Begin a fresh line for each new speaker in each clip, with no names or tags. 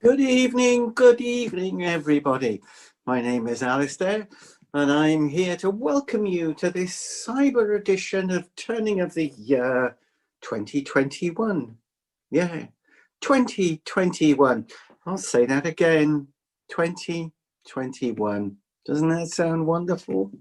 Good evening, everybody. My name is Alistair, and I'm here to welcome you to this cyber edition of Turning of the Year 2021. Yeah, 2021. I'll say that again, 2021. Doesn't that sound wonderful?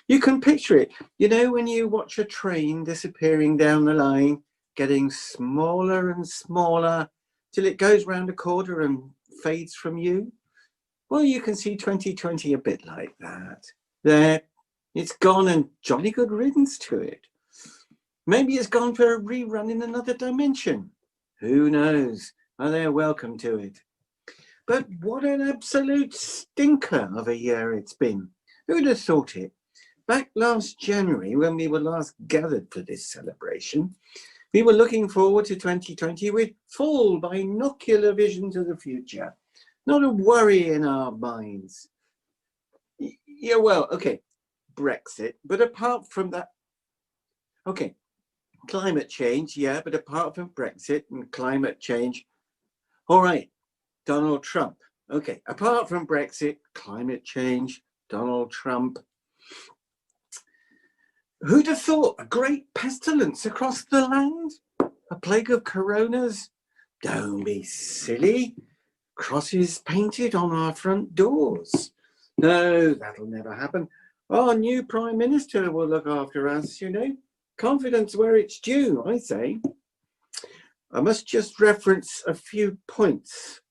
You can picture it. You know, when you watch a train disappearing down the line, getting smaller and smaller, till it goes round a corner and fades from you? Well, you can see 2020 a bit like that. There, it's gone and jolly good riddance to it. Maybe it's gone for a rerun in another dimension. Who knows? Well, they're welcome to it. But what an absolute stinker of a year it's been. Who'd have thought it? Back last January, when we were last gathered for this celebration, we were looking forward to 2020 with full binocular vision to the future. Not a worry in our minds. Yeah, well, okay, Brexit, but apart from that, okay, climate change, yeah, but apart from Brexit and climate change, all right, Donald Trump. Okay, apart from Brexit, climate change, Donald Trump. Who'd have thought a great pestilence across the land? A plague of coronas? Don't be silly. Crosses painted on our front doors. No, that'll never happen. Our new Prime Minister will look after us, you know. Confidence where it's due, I say. I must just reference a few points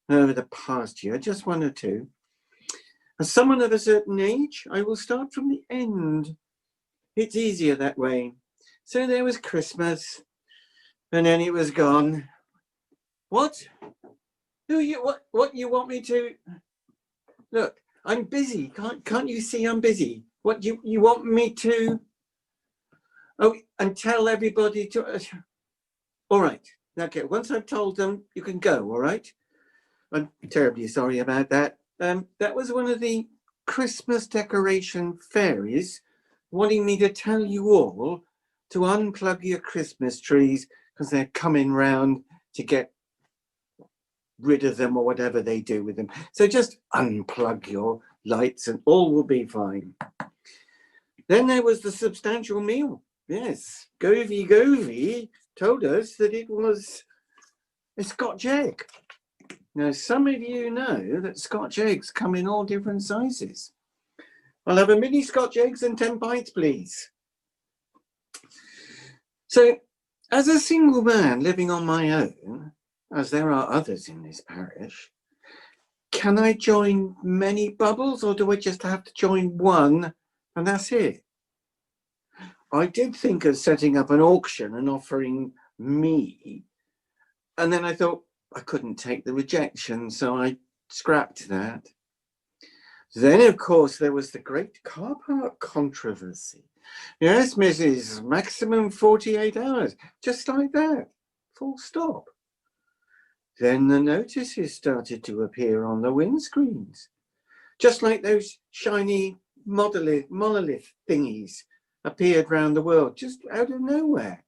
over the past year, just one or two. As someone of a certain age, I will start from the end. It's easier that way. So there was Christmas, and then it was gone. What? What you want me to? Look, I'm busy. Can't you see I'm busy? What you want me to? Oh, and tell everybody to. All right. Okay. Once I've told them, you can go. All right. I'm terribly sorry about that. That was one of the Christmas decoration fairies wanting me to tell you all to unplug your Christmas trees because they're coming round to get rid of them or whatever they do with them. So just unplug your lights and all will be fine. Then there was the substantial meal. Yes, Govey told us that it was a Scotch egg. Now, some of you know that Scotch eggs come in all different sizes. I'll have a mini Scotch eggs and 10 pints, please. So, as a single man living on my own, as there are others in this parish, can I join many bubbles or do I just have to join one and that's it? I did think of setting up an auction and offering me, and then I thought I couldn't take the rejection, so I scrapped that. Then, of course, there was the great car park controversy. Yes, Mrs. Maximum 48 hours, just like that, full stop. Then the notices started to appear on the windscreens, just like those shiny monolith thingies appeared round the world, just out of nowhere.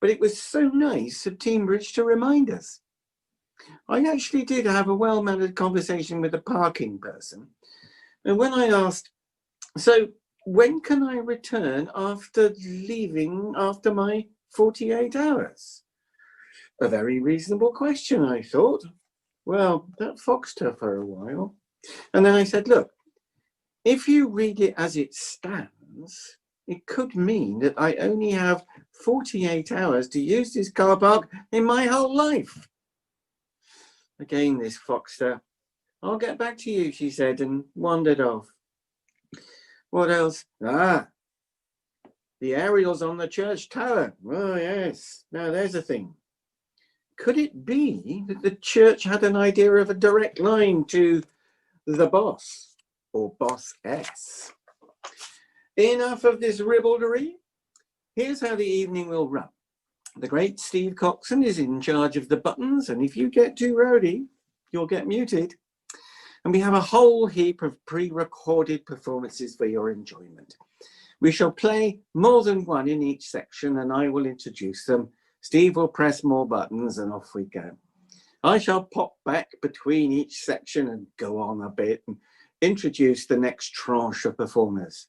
But it was so nice of Teambridge to remind us. I actually did have a well-mannered conversation with a parking person. And when I asked, so when can I return after leaving after my 48 hours? A very reasonable question, I thought. Well, that foxed her for a while. And then I said, look, if you read it as it stands, it could mean that I only have 48 hours to use this car park in my whole life. Again, this foxed her. I'll get back to you, she said, and wandered off. What else? Ah, the aerials on the church tower. Oh, yes. Now, there's a thing. Could it be that the church had an idea of a direct line to the boss or boss S? Enough of this ribaldry. Here's how the evening will run. The great Steve Coxon is in charge of the buttons, and if you get too rowdy, you'll get muted. And we have a whole heap of pre-recorded performances for your enjoyment. We shall play more than one in each section, and I will introduce them. Steve will press more buttons, and off we go. I shall pop back between each section and go on a bit and introduce the next tranche of performers.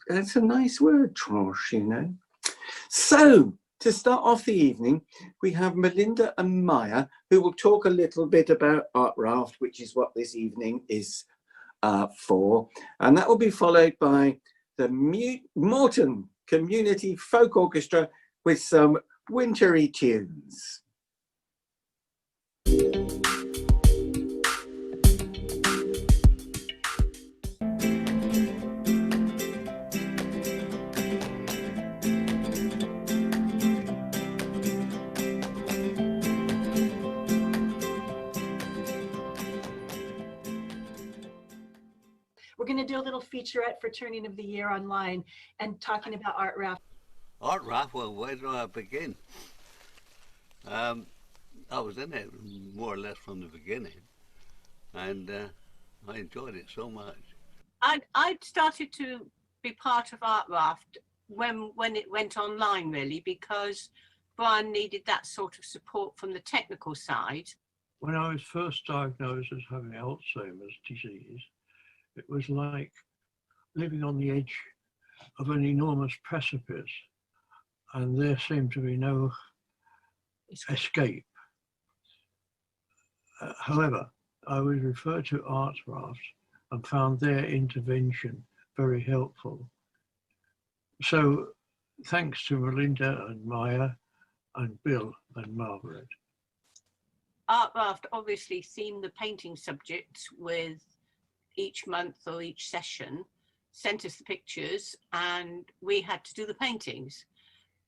That's a nice word, tranche, you know. So, to start off the evening, we have Melinda and Maya, who will talk a little bit about Art Raft, which is what this evening is for. And that will be followed by the Morton Community Folk Orchestra with some wintry tunes.
We're going to do a little featurette for Turning of the Year online and talking about Art Raft.
Art Raft, well, where do I begin? I was in it more or less from the beginning, and I enjoyed it so much.
I started to be part of Art Raft when it went online, really, because Brian needed that sort of support from the technical side.
When I was first diagnosed as having Alzheimer's disease, it was like living on the edge of an enormous precipice, and there seemed to be no escape. However, I was referred to Art Raft and found their intervention very helpful. So thanks to Melinda and Maya and Bill and Margaret.
Art Raft obviously themed the painting subjects with each month or each session, sent us the pictures, and we had to do the paintings.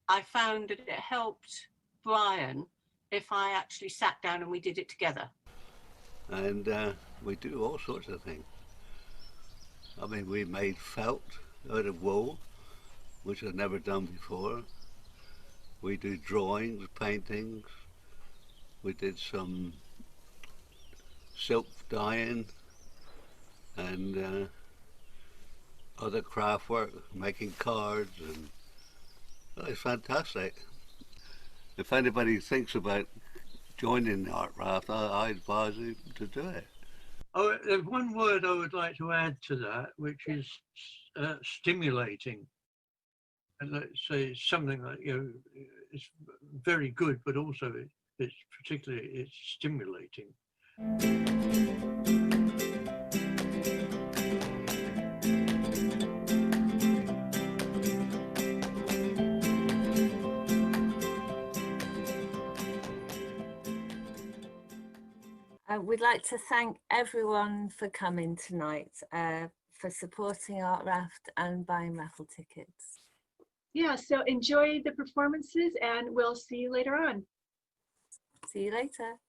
I found that it helped Brian if I actually sat down and we did it together.
And we do all sorts of things. I mean, we made felt out of wool, which I'd never done before. We do drawings, paintings. We did some silk dyeing and other craft work, making cards, and it's fantastic. If anybody thinks about joining the Art Raft, I advise you to do it.
Oh, there's one word I would like to add to that, which is stimulating. And let's say something that, you know, is very good, but also it's stimulating.
We'd like to thank everyone for coming tonight, for supporting Art Raft and buying raffle tickets.
Yeah, so enjoy the performances and we'll see you later on.
See you later.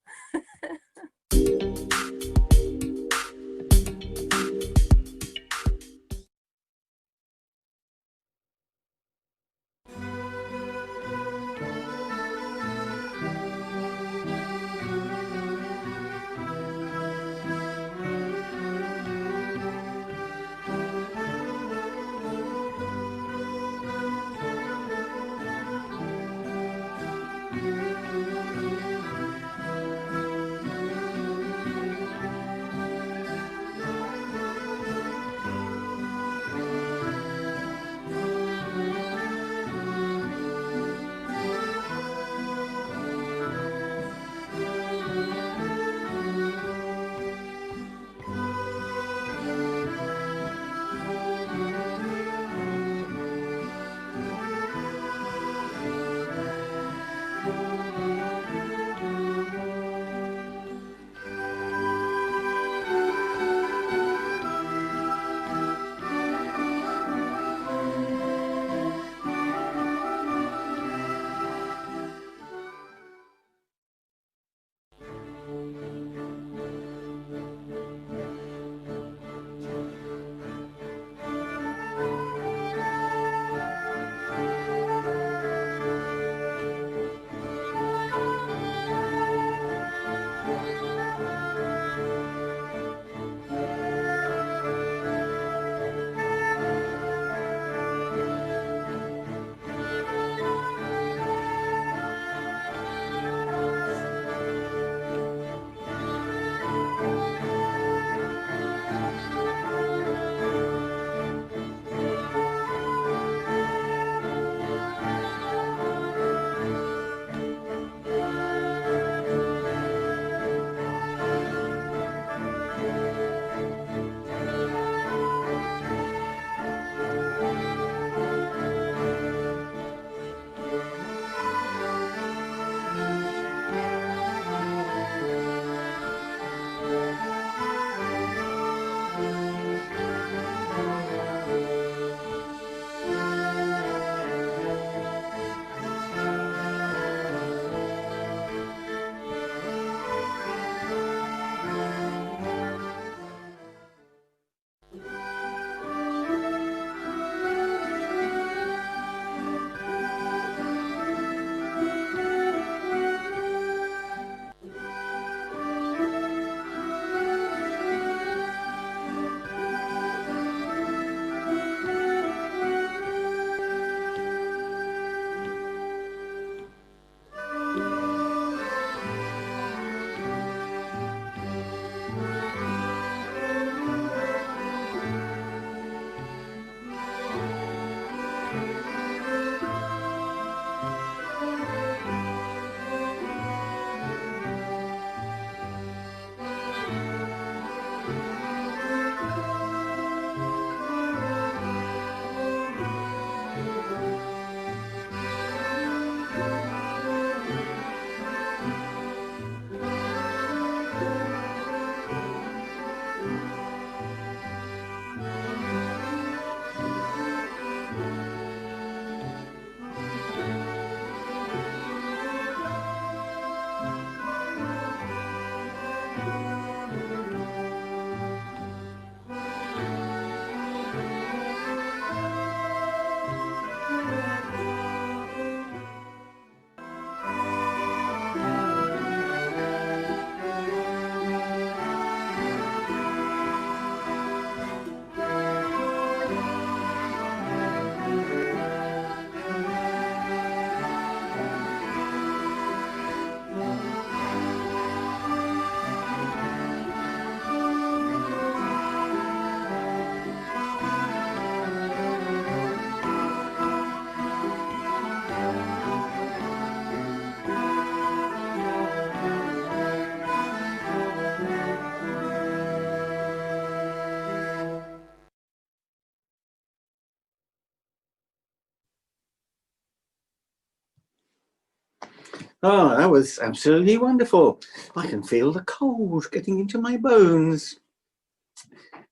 Oh, that was absolutely wonderful. I can feel the cold getting into my bones.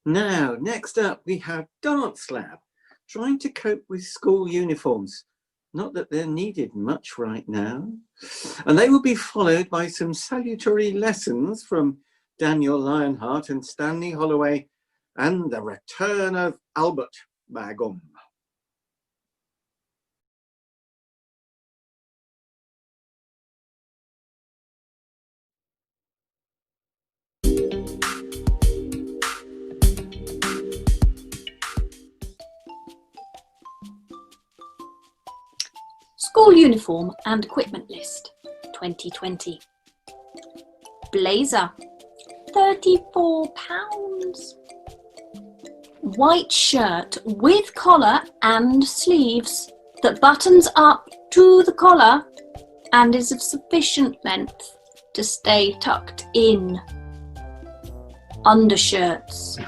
Now, next up, we have Dance Lab, trying to cope with school uniforms. Not that they're needed much right now. And they will be followed by some salutary lessons from Daniel Lionheart and Stanley Holloway, and the return of Albert Bagum.
School uniform and equipment list 2020. Blazer, £34. White shirt with collar and sleeves that buttons up to the collar and is of sufficient length to stay tucked in. Undershirts,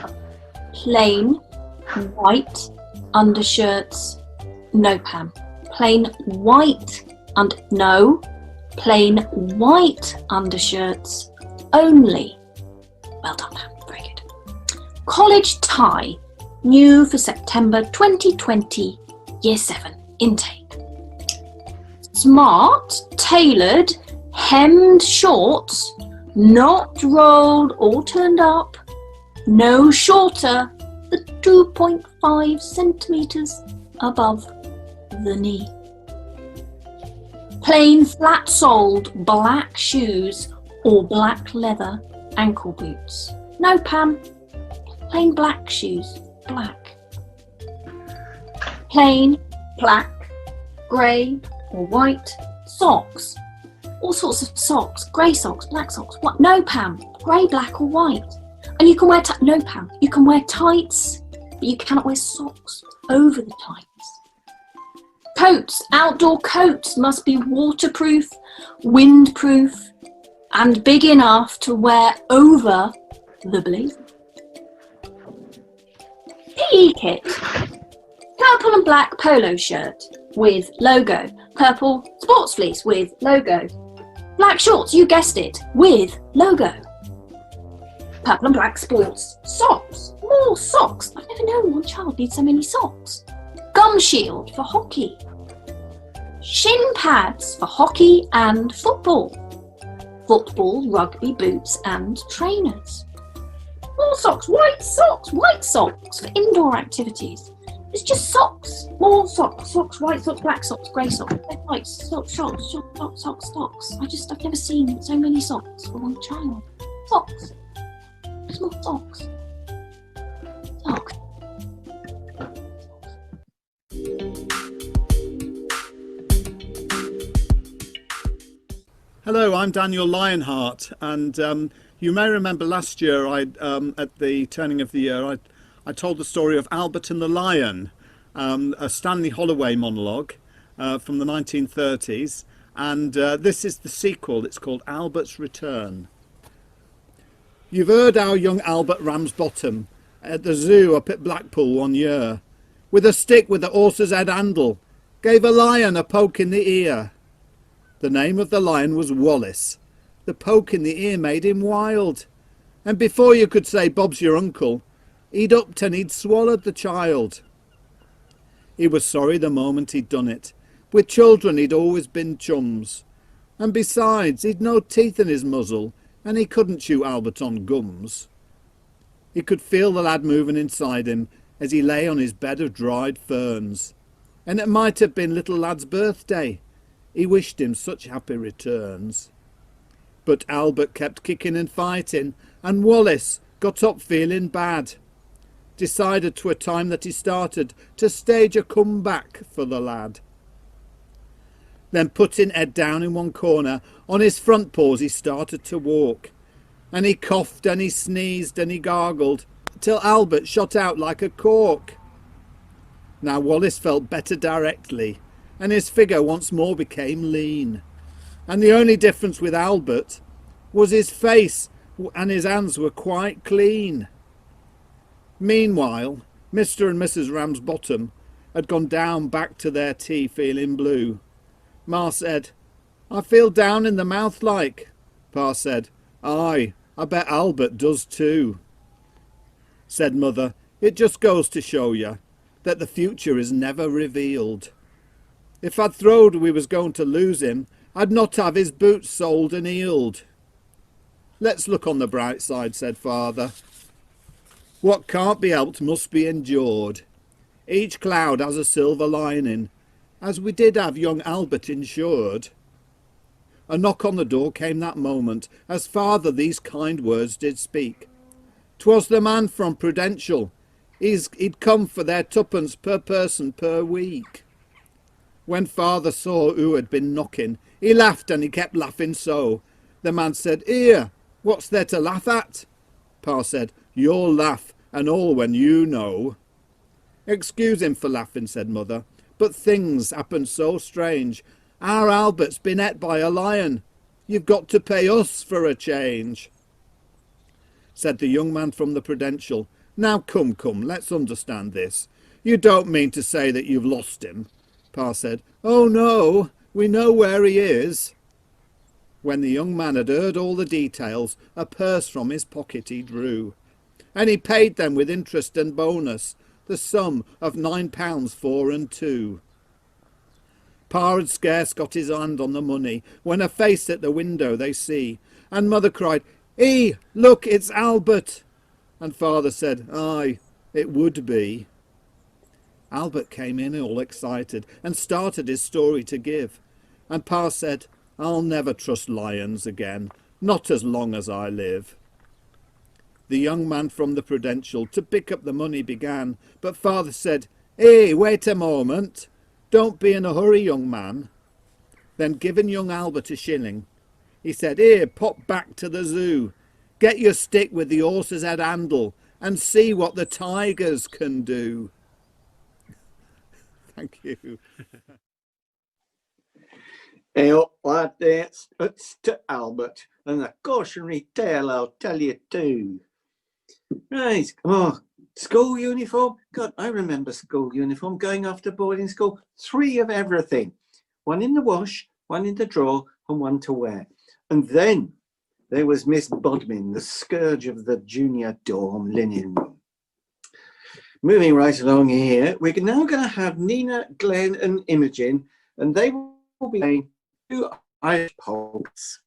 plain white undershirts, no Pam. Plain white plain white undershirts only. Well done, Pam. Very good. College tie, new for September 2020, Year 7 intake. Smart, tailored, hemmed shorts, not rolled or turned up, no shorter than 2.5 centimetres above the knee. Plain flat-soled black shoes or black leather ankle boots. No Pam, plain black shoes, black. Plain black, grey or white socks. All sorts of socks, grey socks, black socks. What? No Pam, grey, black or white. And you can wear, no Pam, you can wear tights, but you cannot wear socks over the tights. Coats, outdoor coats must be waterproof, windproof, and big enough to wear over the blazer. PE kit, purple and black polo shirt with logo, purple sports fleece with logo, black shorts, you guessed it, with logo, purple and black sports socks, more socks. I've never known one child need so many socks. Gum shield for hockey. Shin pads for hockey and football. Football, rugby boots and trainers. More socks, white socks for indoor activities. It's just socks, more socks, white socks, black socks, grey socks, white socks, socks. I've never seen so many socks for one child. Socks, just more socks. Socks.
Hello, I'm Daniel Lionheart, and you may remember last year at the turning of the year I told the story of Albert and the Lion, a Stanley Holloway monologue from the 1930s, and this is the sequel. It's called Albert's Return. You've heard how young Albert Ramsbottom at the zoo up at Blackpool one year, with a stick with the horse's head handle, gave a lion a poke in the ear. The name of the lion was Wallace. The poke in the ear made him wild, and before you could say Bob's your uncle, he'd upped and he'd swallowed the child. He was sorry the moment he'd done it. With children he'd always been chums, and besides he'd no teeth in his muzzle, and he couldn't chew Albert on gums. He could feel the lad moving inside him as he lay on his bed of dried ferns, and it might have been little lad's birthday. He wished him such happy returns. But Albert kept kicking and fighting, and Wallace got up feeling bad. Decided 'twere time that he started to stage a comeback for the lad. Then putting head down in one corner, on his front paws he started to walk. And he coughed and he sneezed and he gargled, till Albert shot out like a cork. Now Wallace felt better directly, and his figure once more became lean. And the only difference with Albert was his face, and his hands were quite clean. Meanwhile, Mr. and Mrs. Ramsbottom had gone down back to their tea feeling blue. Ma said, I feel down in the mouth like. Pa said, aye, I bet Albert does too. Said Mother, it just goes to show you that the future is never revealed. If I'd throwed we was going to lose him, I'd not have his boots soled and healed. Let's look on the bright side, said Father. What can't be helped must be endured. Each cloud has a silver lining, as we did have young Albert insured. A knock on the door came that moment, as Father these kind words did speak. 'Twas the man from Prudential. He'd come for their twopence per person per week. When Father saw who had been knocking, he laughed and he kept laughing so. The man said, "Here, what's there to laugh at?" Pa said, "You'll laugh, and all when you know." Excuse him for laughing, said Mother, but things happen so strange. Our Albert's been et by a lion. You've got to pay us for a change. Said the young man from the Prudential, "Now come, let's understand this. You don't mean to say that you've lost him?" Pa said, "Oh no, we know where he is." When the young man had heard all the details, a purse from his pocket he drew, and he paid them with interest and bonus, the sum of £9 4 and 2. Pa had scarce got his hand on the money, when a face at the window they see, and Mother cried, Look, it's Albert!" And Father said, "Aye, it would be." Albert came in all excited, and started his story to give, and Pa said, "I'll never trust lions again, not as long as I live." The young man from the Prudential to pick up the money began, but Father said, Wait a moment. Don't be in a hurry, young man." Then giving young Albert a shilling, he said, "Here, pop back to the zoo. Get your stick with the horse's head handle and see what the tigers can do." Thank you.
Up lad, it's to Albert, and a cautionary tale I'll tell you too. Right, school uniform. God, I remember school uniform, going off to boarding school. 3 of everything. 1 in the wash, 1 in the drawer, and 1 to wear. And then there was Miss Bodmin, the scourge of the junior dorm linen room. Moving right along here, we're now going to have Nina, Glenn, and Imogen, and they will be playing 2 Irish poets.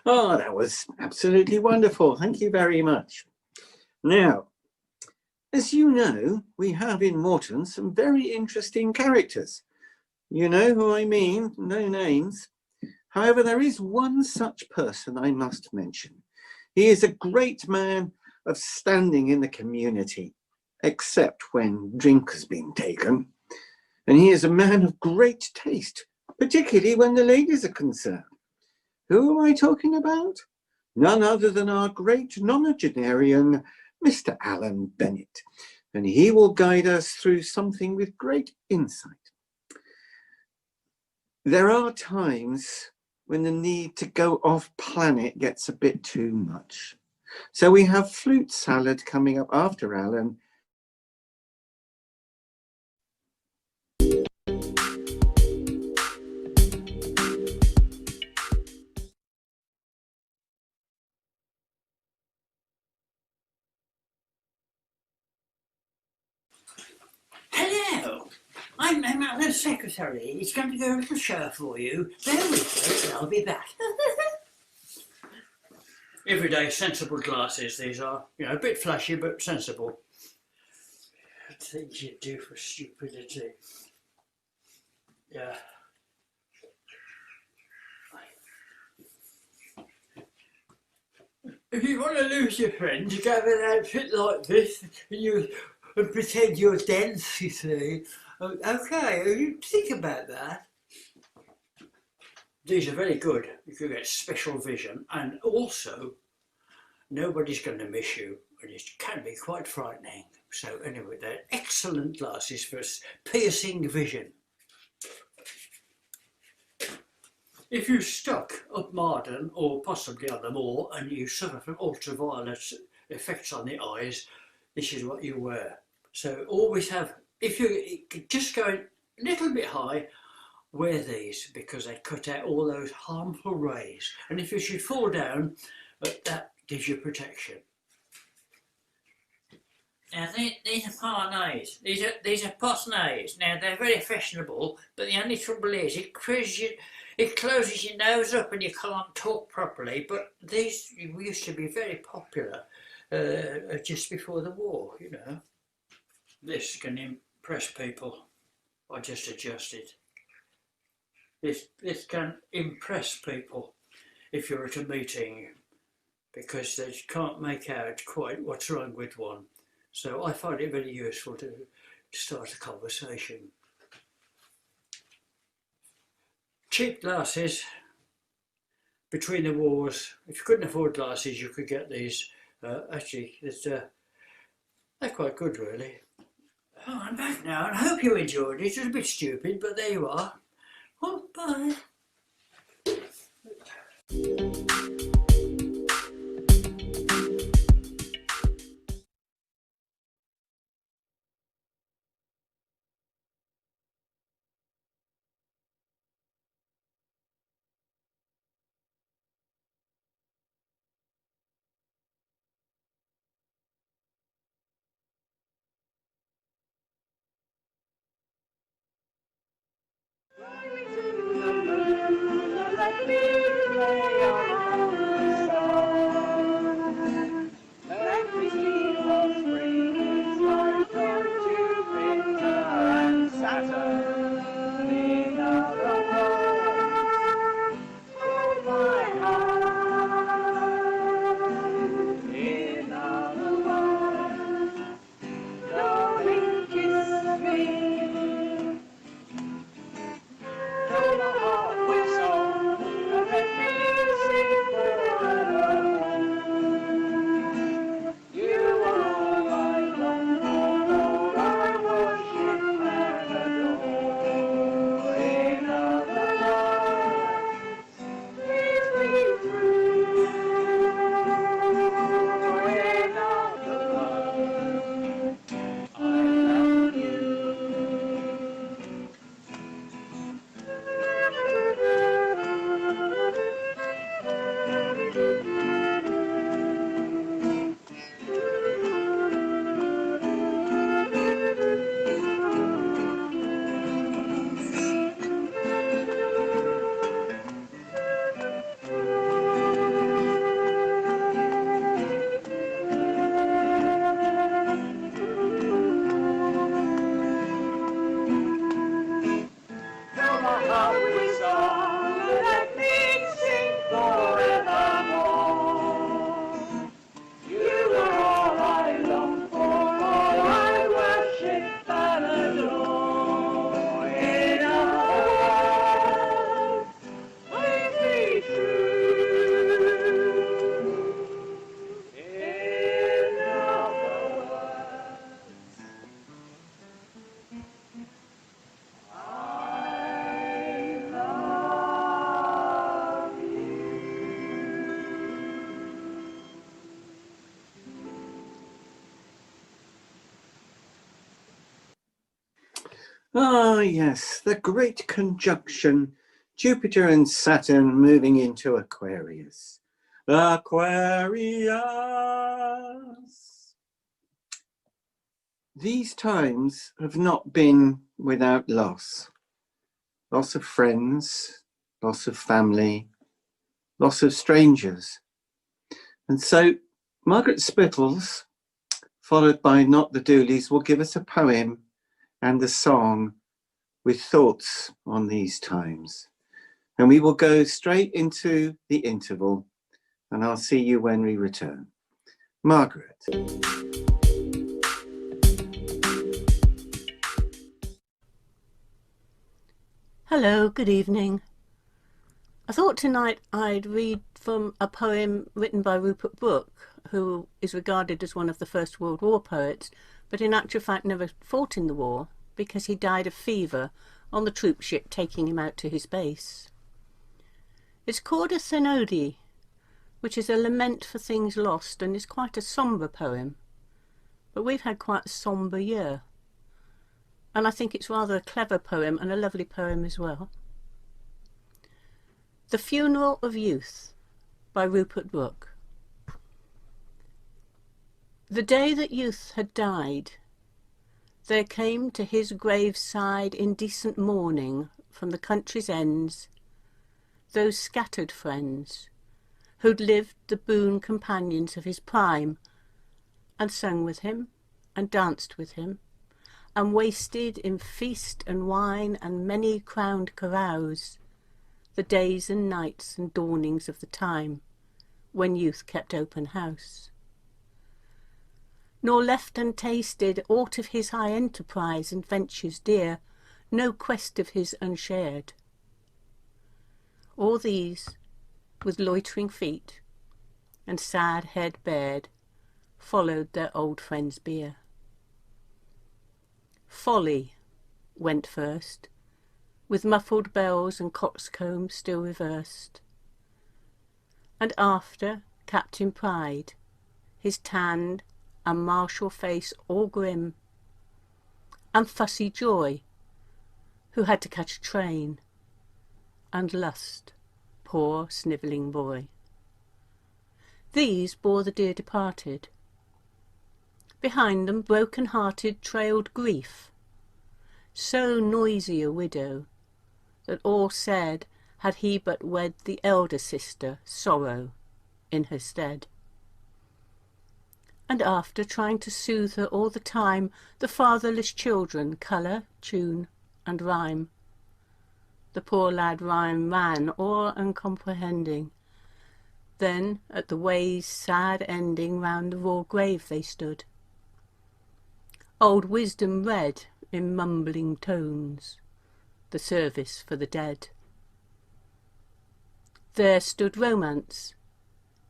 Oh, that was absolutely wonderful. Thank you very much. Now, as you know, we have in Morton some very interesting characters. You know who I mean, no names. However, there is one such person I must mention. He is a great man of standing in the community, except when drink has been taken. And he is a man of great taste, particularly when the ladies are concerned. Who am I talking about? None other than our great nonagenarian, Mr. Alan Bennett. And he will guide us through something with great insight. There are times when the need to go off planet gets a bit too much. So we have flute salad coming up after Alan.
Hello, I'm Alan's secretary. He's going to do a little show for you. Bear with us and I'll be back. Everyday sensible glasses these are. You know, a bit flashy but sensible. Things you do for stupidity. Yeah. If you want to lose your friend, you go with an outfit like this and pretend you're dense, you see. Okay, you think about that. These are very good. You can get special vision, and also nobody's going to miss you, and it can be quite frightening. So anyway, they're excellent glasses for piercing vision. If you're stuck up Marden or possibly on the moor and you suffer from ultraviolet effects on the eyes, this is what you wear. So always have, if you just go a little bit high, wear these because they cut out all those harmful rays. And if you should fall down, that gives you protection. Now these are Parnays. These are Posnays. Now they're very fashionable, but the only trouble is it closes your nose up and you can't talk properly. But these used to be very popular just before the war, you know. This can impress people. I just adjusted. This can impress people if you're at a meeting because they can't make out quite what's wrong with one. So I find it very useful to start a conversation. Cheap glasses between the wars. If you couldn't afford glasses, you could get these. Actually, they're quite good, really. Oh, I'm back now, and I hope you enjoyed it. It was a bit stupid, but there you are. Oh, bye.
Glory to the number
Ah, yes, the great conjunction, Jupiter and Saturn moving into Aquarius. Aquarius! These times have not been without loss. Loss of friends, loss of family, loss of strangers. And so Margaret Spittles, followed by Not the Dooleys, will give us a poem and a song with thoughts on these times. And we will go straight into the interval, and I'll see you when we return. Margaret.
Hello, good evening. I thought tonight I'd read from a poem written by Rupert Brooke, who is regarded as one of the First World War poets, but in actual fact never fought in the war because he died of fever on the troop ship taking him out to his base. It's called a Thenodie, which is a lament for things lost and is quite a sombre poem. But we've had quite a sombre year. And I think it's rather a clever poem and a lovely poem as well. The Funeral of Youth by Rupert Brooke. The day that youth had died, there came to his graveside in decent mourning from the country's ends those scattered friends who'd lived the boon companions of his prime, and sung with him, and danced with him, and wasted in feast and wine and many crowned carouse the days and nights and dawnings of the time when youth kept open house, nor left untasted aught of his high enterprise and ventures dear, no quest of his unshared. All these, with loitering feet and sad head bared, followed their old friend's bier. Folly went first, with muffled bells and coxcombs still reversed, and after Captain Pride, his tanned and martial face all grim, and fussy Joy, who had to catch a train, and Lust, poor snivelling boy. These bore the dear departed. Behind them, broken-hearted, trailed Grief, so noisy a widow that all said, had he but wed the elder sister, Sorrow, in her stead. And after trying to soothe her all the time, the fatherless children, colour, tune, and rhyme. The poor lad rhyme ran, all uncomprehending. Then at the way's sad ending round the raw grave they stood. Old Wisdom read in mumbling tones the service for the dead. There stood Romance,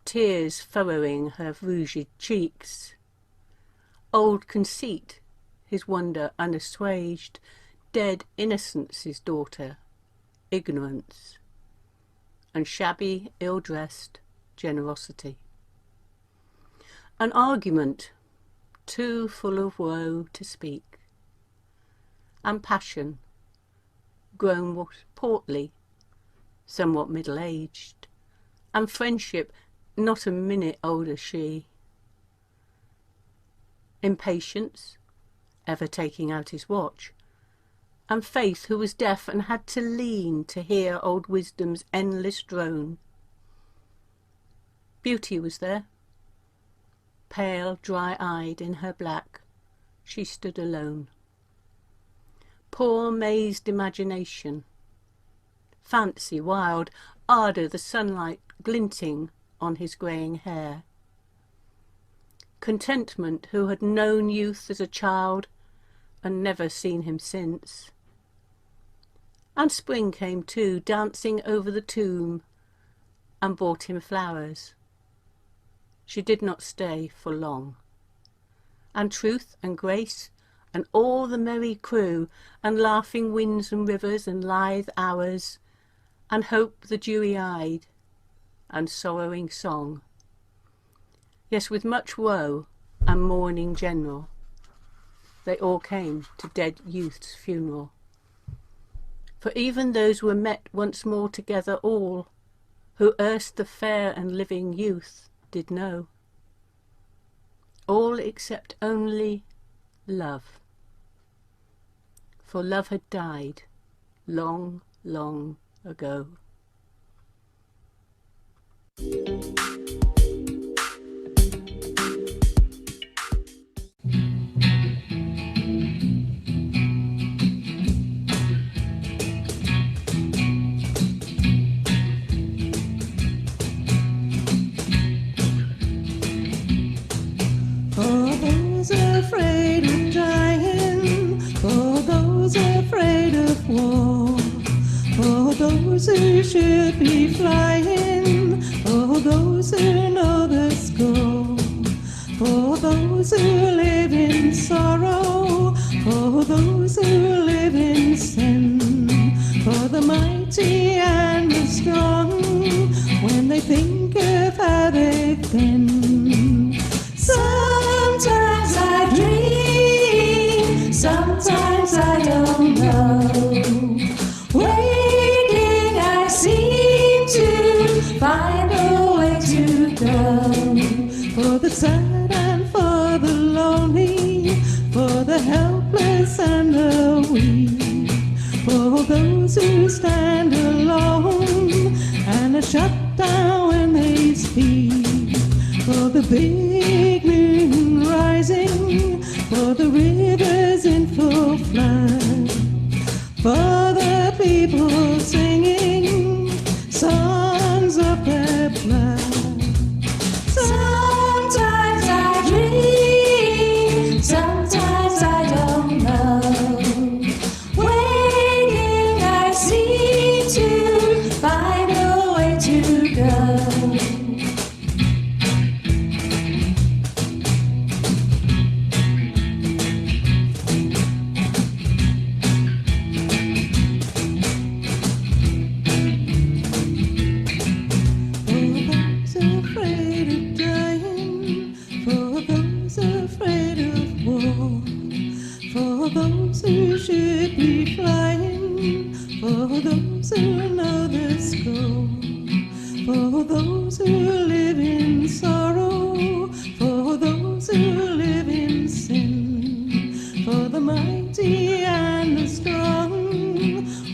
tears furrowing her rouged cheeks. Old Conceit, his wonder unassuaged, dead Innocence's daughter, Ignorance, and shabby, ill-dressed Generosity. An argument too full of woe to speak, and passion, grown portly, somewhat middle-aged, and friendship not a minute older she. Impatience, ever taking out his watch, and Faith, who was deaf and had to lean to hear old Wisdom's endless drone. Beauty was there. Pale, dry-eyed in her black, she stood alone. Poor mazed imagination, fancy wild, ardour the sunlight glinting on his greying hair. Contentment, who had known youth as a child and never seen him since. And Spring came too, dancing over the tomb, and brought him flowers. She did not stay for long. And Truth and Grace and all the merry crew, and laughing winds and rivers and lithe hours, and Hope the dewy-eyed, and sorrowing Song. Yes, with much woe and mourning general, they all came to dead youth's funeral. For even those were met once more together all, who erst the fair and living youth did know. All except only love. For love had died long, long ago.
For those afraid of dying, for those afraid of war, for those who should be flying, for those who know the score, for those who live in sorrow, for those who live in sin, for the mighty and the strong, when they think of how they've been. Sometimes I dream, sometimes I don't know. Waking I seem to find a way to go. For the sad and for the lonely, for the helpless and the weak, for those who stand alone and are shut down when they speak, for the big moon rising, for the rivers in full flood, for the people singing songs of their blood. Sometimes I dream, sometimes I don't know. Waiting I seem to find a way to go. For those who should be flying, for those who know the score, for those who live in sorrow, for those who live in sin, for the mighty and the strong,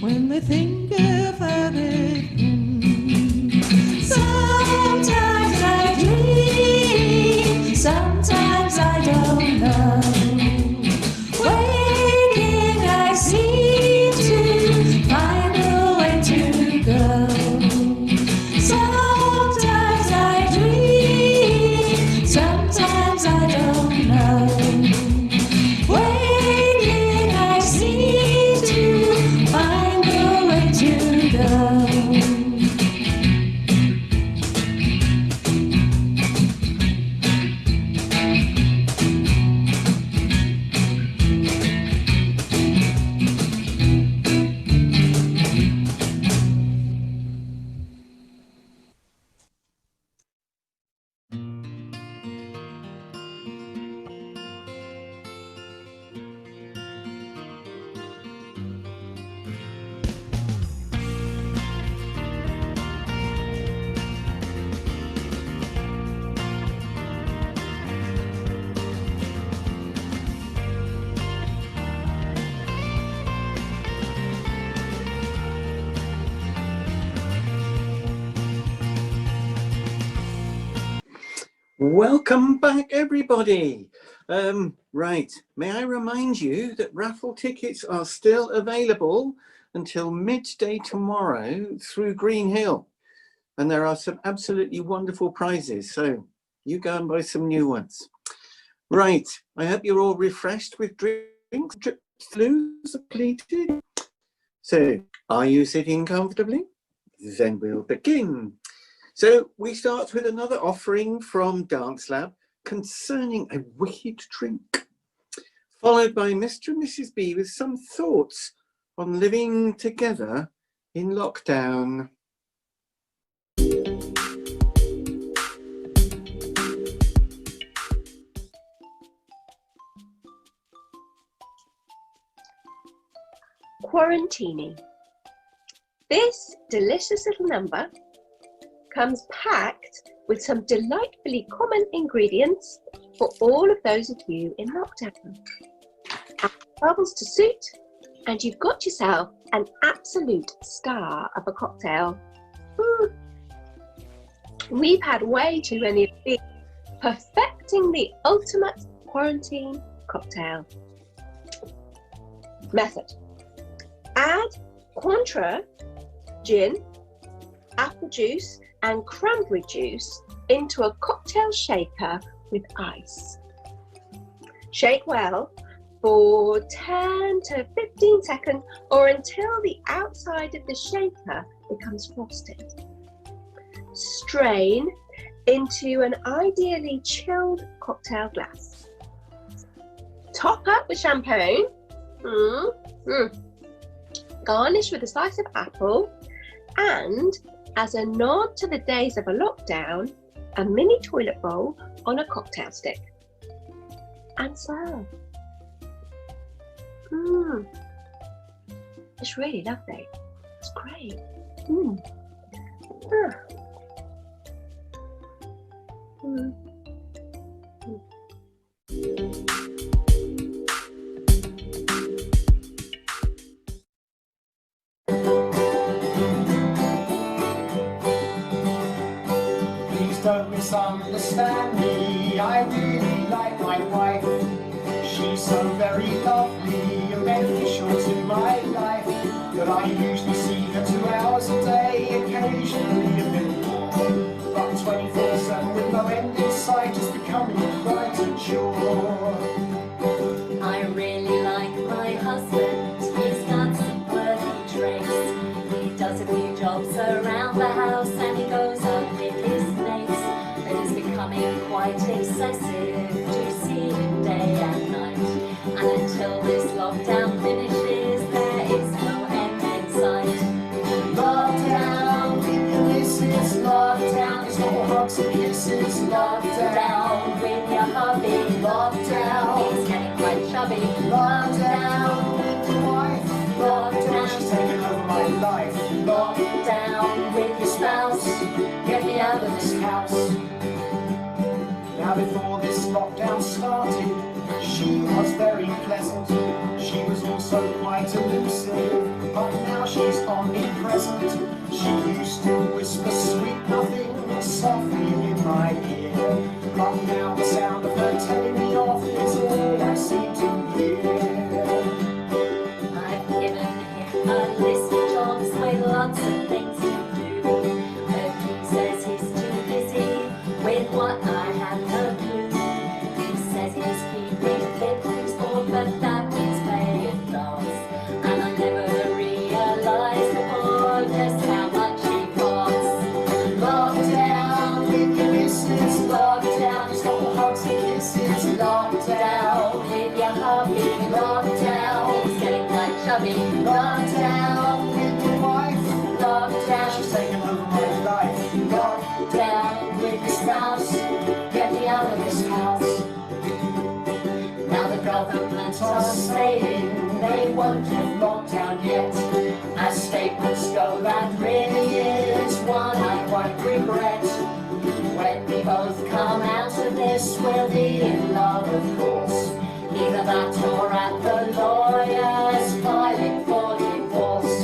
when they think of how they've been. Sometimes I dream, sometimes I don't know. Waking I seem to find a way to go. Sometimes I dream, sometimes I don't know. Waking I seem to find a way to go.
Welcome back, everybody. Right, may I remind you that raffle tickets are still available until midday tomorrow through Green Hill. And there are some absolutely wonderful prizes, so you go and buy some new ones. Right, I hope you're all refreshed with drinks, trips, flues completed. So, are you sitting comfortably? Then we'll begin. So we start with another offering from Dance Lab concerning a wicked drink, followed by Mr. and Mrs. B with some thoughts on living together in lockdown.
Quarantini. This delicious little number comes packed with some delightfully common ingredients for all of those of you in lockdown. Add bubbles to suit, and you've got yourself an absolute star of a cocktail. We've had way too many of these, perfecting the ultimate quarantine cocktail. Method: add Cointreau, gin, apple juice and cranberry juice into a cocktail shaker with ice. Shake well for 10 to 15 seconds or until the outside of the shaker becomes frosted. Strain into an ideally chilled cocktail glass. Top up with champagne. Garnish with a slice of apple, and as a nod to the days of a lockdown, a mini toilet bowl on a cocktail stick. And serve. It's really lovely. It's great.
Don't misunderstand me, I really like my wife. She's so very lovely and beneficial to my life, that I usually see her 2 hours a day, occasionally a bit more. But 24/7 with no end in sight is becoming quite a chore.
I really like my husband, he's got some worthy traits. He does a few jobs around the house and he goes out with his mates. It is becoming quite excessive to see him day and night. And until this lockdown finishes, there is no end in sight.
Lockdown, with your missus, lockdown, it's all hugs and kisses, lockdown,
with your hubby,
lockdown,
he's getting quite chubby.
Lockdown, with your wife, lockdown, she's taking over my life.
Lockdown with your spouse,
get me out of this house. Now before this lockdown started, she was very pleasant. She was also quite elusive, but now she's omnipresent. She used to whisper sweet nothing softly in my ear, but now the sound of her telling me off is all I seem to hear.
I've given him a list of jobs with lots of things to do, but he says he's too busy with what I have no clue. He says he's keeping fit for sport, but that means paying bills, and I never realised before just how much he costs.
Lockdown with your missus, lockdown, it's all hugs and kisses, lockdown
with your hubby,
lockdown,
he's getting quite chubby.
Lockdown with your wife,
Lockdown,
she's taking over my life.
lockdown with your spouse,
Get me out of this house.
now the government are saying
They won't have lockdown yet.
as statements go, that really is one I won't regret. When we both come out of this, we'll be in love, of course. Either that or at the lawyers filing for divorce.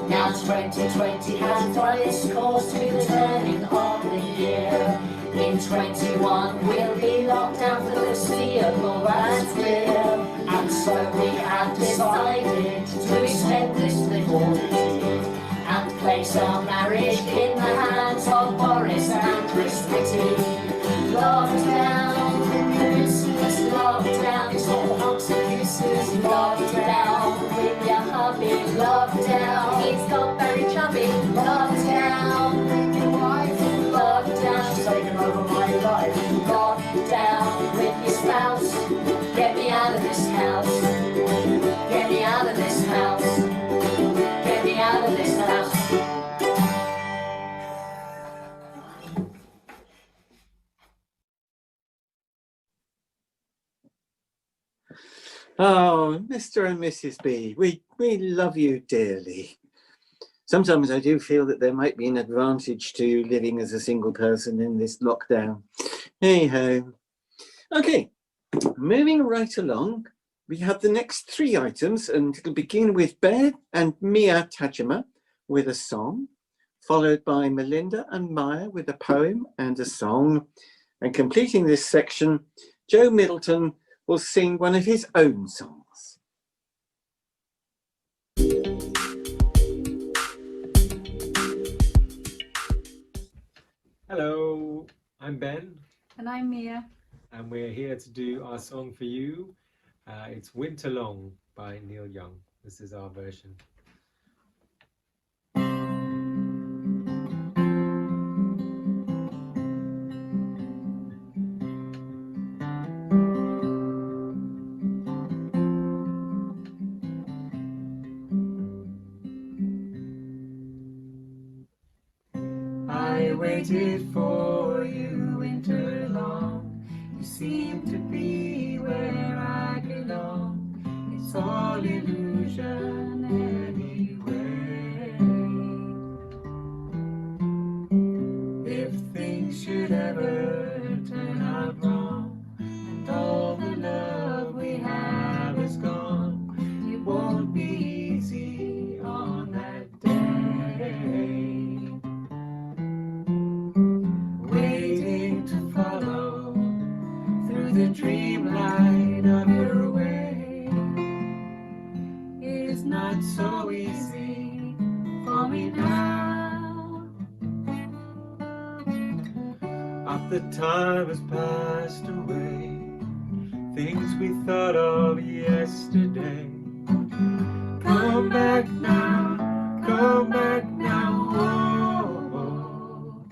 Now 2020 has run its course to the turning of the year. In 21 we'll be locked down for the foreseeable, that's clear. And so we have decided to extend this little deed and place our marriage in the hands of Boris and Chris Whitty. Lockdown with your missus, lockdown, it's all hugs and kisses, lockdown with your hubby, lockdown, he's got very chubby, lockdown
with your wife,
lockdown,
she's taking over my life.
lockdown with your spouse, get me out of this house, get me out of this house, get me out of this house.
Oh, Mr. and Mrs. B, we love you dearly. Sometimes I do feel that there might be an advantage to living as a single person in this lockdown. Hey ho. Okay, moving right along, we have the next 3 items, and it'll begin with Ben and Mia Tajima with a song, followed by Melinda and Maya with a poem and a song. And completing this section, Joe Middleton will sing one of his own songs.
Hello, I'm Ben.
And I'm Mia.
And we're here to do our song for you. It's Winter Long by Neil Young. This is our version.
I waited for you winter long. You seem to be where I belong. It's all illusion anyway. If things should ever turn out wrong, and all the love we have is gone, it won't be easy on that day. Waiting to follow through the dreamlight of your way is not so easy for me now.
After time has passed away, things we thought of yesterday come back now, come back now. Oh, oh.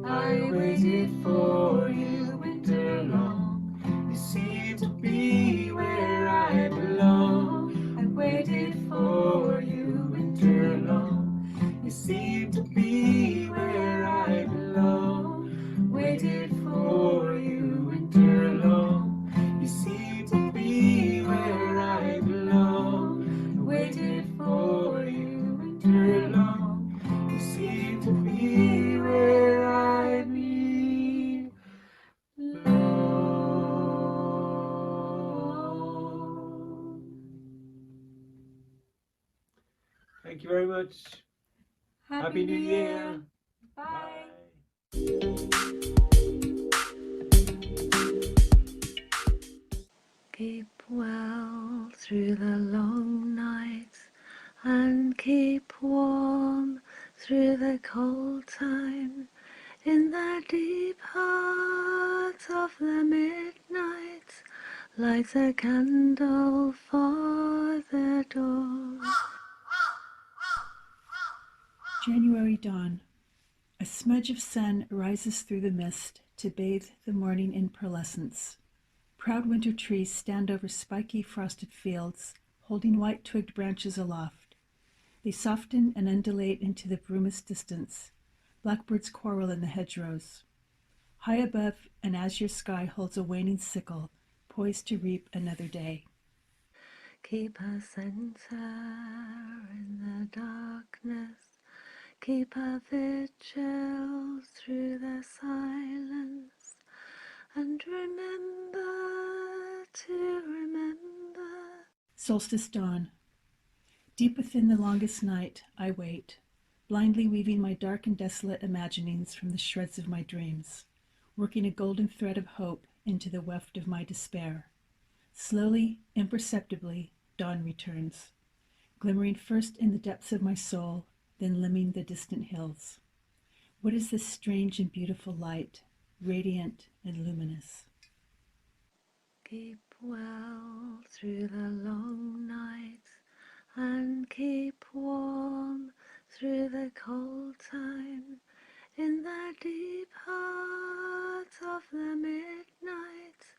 I waited for you winter long. You seem to be where I belong. I waited for you winter long. You seem to be where I belong. Waited for you winter long. You seem to be where I belong. Waited for you winter long. You seem to be where I belong.
Thank you very much. Happy New Year.
Bye.
Keep well through the long nights and keep warm through the cold time. In the deep heart of the midnight, light a candle for the dawn.
January dawn. A smudge of sun rises through the mist to bathe the morning in pearlescence. Proud winter trees stand over spiky frosted fields, holding white-twigged branches aloft. They soften and undulate into the brumous distance. Blackbirds quarrel in the hedgerows. High above, an azure sky holds a waning sickle, poised to reap another day.
Keep a center in the darkness. Keep a vigil through the silence, and remember to remember.
Solstice dawn. Deep within the longest night, I wait, blindly weaving my dark and desolate imaginings from the shreds of my dreams, working a golden thread of hope into the weft of my despair. Slowly, imperceptibly, dawn returns, glimmering first in the depths of my soul, then limning the distant hills. What is this strange and beautiful light, radiant and luminous?
Keep well through the long nights and keep warm through the cold time. In the deep heart of the midnight,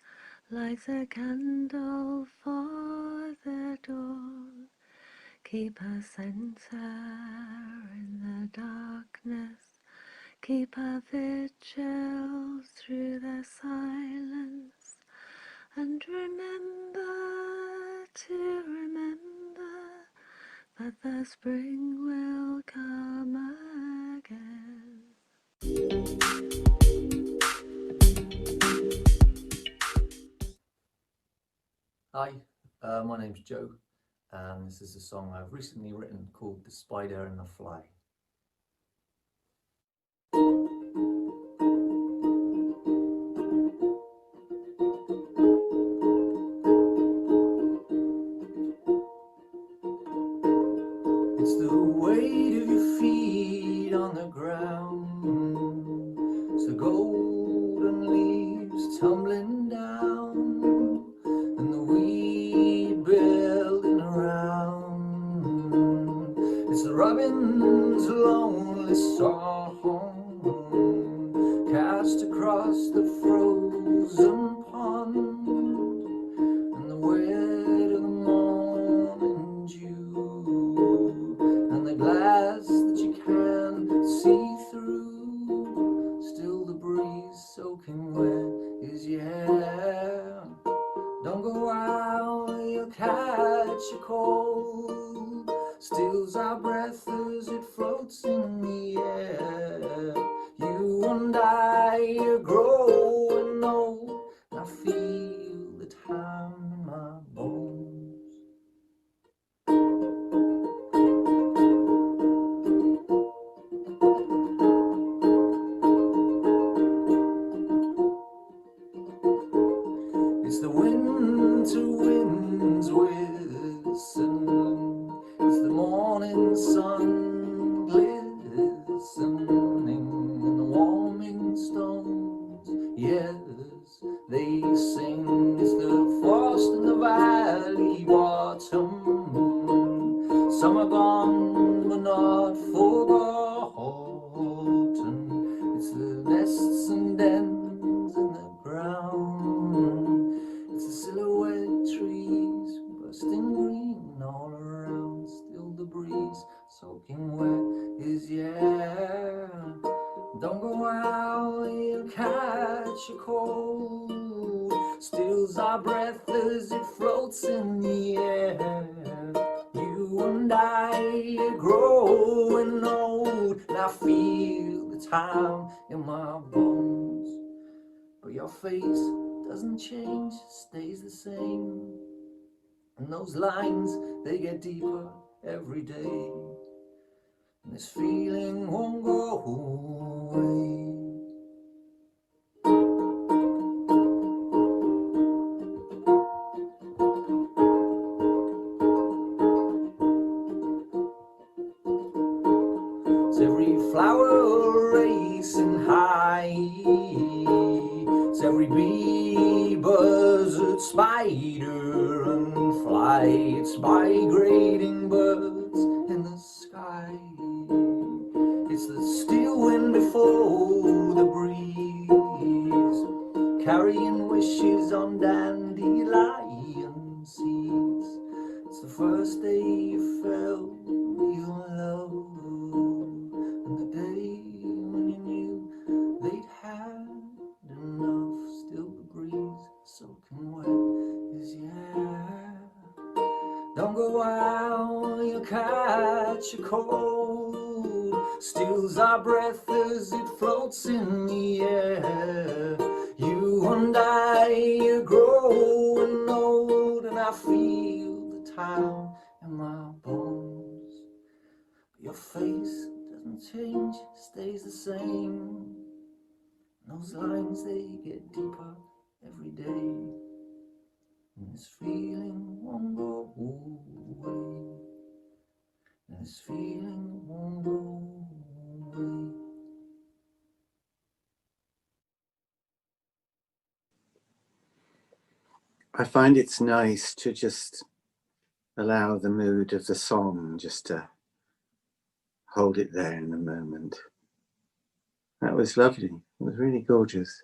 light a candle for the dawn. Keep a center in the darkness. Keep a vigil through the silence, And remember to remember that the spring will come again.
Hi, my name's Joe, and this is a song I've recently written called The Spider and the Fly. It's the weight of your feet on the ground, it's the golden leaves tumbling down, and the weed building around. It's the robin's lonely song cast across the frozen pond, and the weight of the morning dew, and the glass that you can see through. Still the breeze soaking wet is your hair. Don't go out, you'll catch a cold. Steals our breath as it floats in the air. You and I are growing old. I feel the time in my bones. It's the winter winds whistling, it's the morning sun glistening, and the warming stones, yes, they sing. It's the frost in the valley bottom, summer gone but not forgotten. It's the nests and dens in the ground, it's the silhouette trees bursting green all around. Still the breeze soaking wet is your hair. Don't go out, you'll catch a cold. Steals our breath as it floats in the air. You and I are growing old, and I feel the time in my bones. But your face doesn't change, stays the same, and those lines, they get deeper every day, and this feeling won't go away. It's every flower racing high, it's every bee, buzzard, spider and fly. It's migrating birds in the sky. It's the still wind before the breeze, carrying wishes on dandelion seeds. It's the first day you felt real love, and the day when you knew they'd had enough. Still the breeze soaking wet is your hair. Don't go out, you'll catch a cold. Steals our breath as it floats in the air. You and I are growing old, and I feel the time in my bones. But your face doesn't change, stays the same. And those lines, they get deeper every day, and this feeling won't go away. And this feeling won't go away.
I find it's nice to just allow the mood of the song just to hold it there in the moment. That was lovely. It was really gorgeous.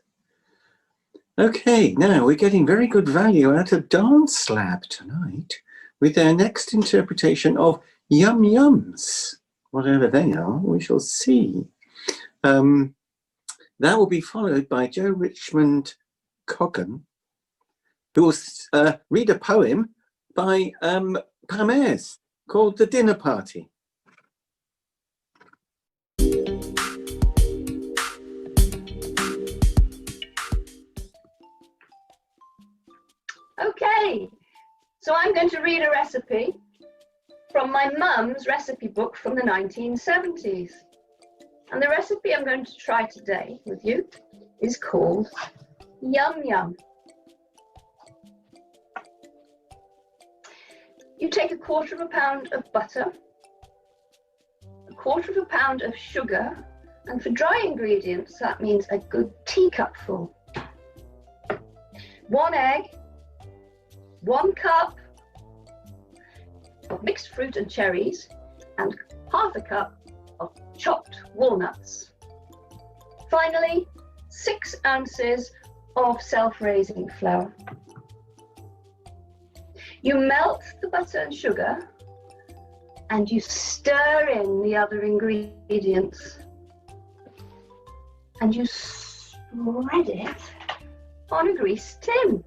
Okay, now we're getting very good value out of Dance Lab tonight with their next interpretation of Yum Yums. Whatever they are, we shall see. That will be followed by Joe Richmond Coggan who will read a poem by Pam Ayres called The Dinner Party.
Okay, so I'm going to read a recipe from my mum's recipe book from the 1970s. And the recipe I'm going to try today with you is called Yum Yum. You take 1/4 pound of butter, 1/4 pound of sugar, and for dry ingredients, that means a good teacupful. 1 egg, 1 cup of mixed fruit and cherries, and 1/2 cup of chopped walnuts. Finally, 6 ounces of self-raising flour. You melt the butter and sugar and you stir in the other ingredients and you spread it on a greased tin.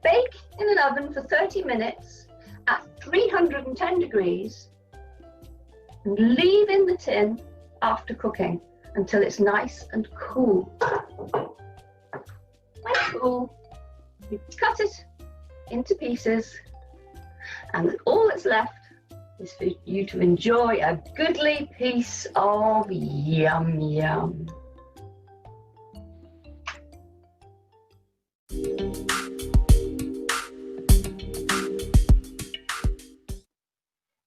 Bake in an oven for 30 minutes at 310 degrees and leave in the tin after cooking until it's nice and cool. When cool, you cut it into pieces and all that's left is for you to enjoy a goodly piece of yum yum.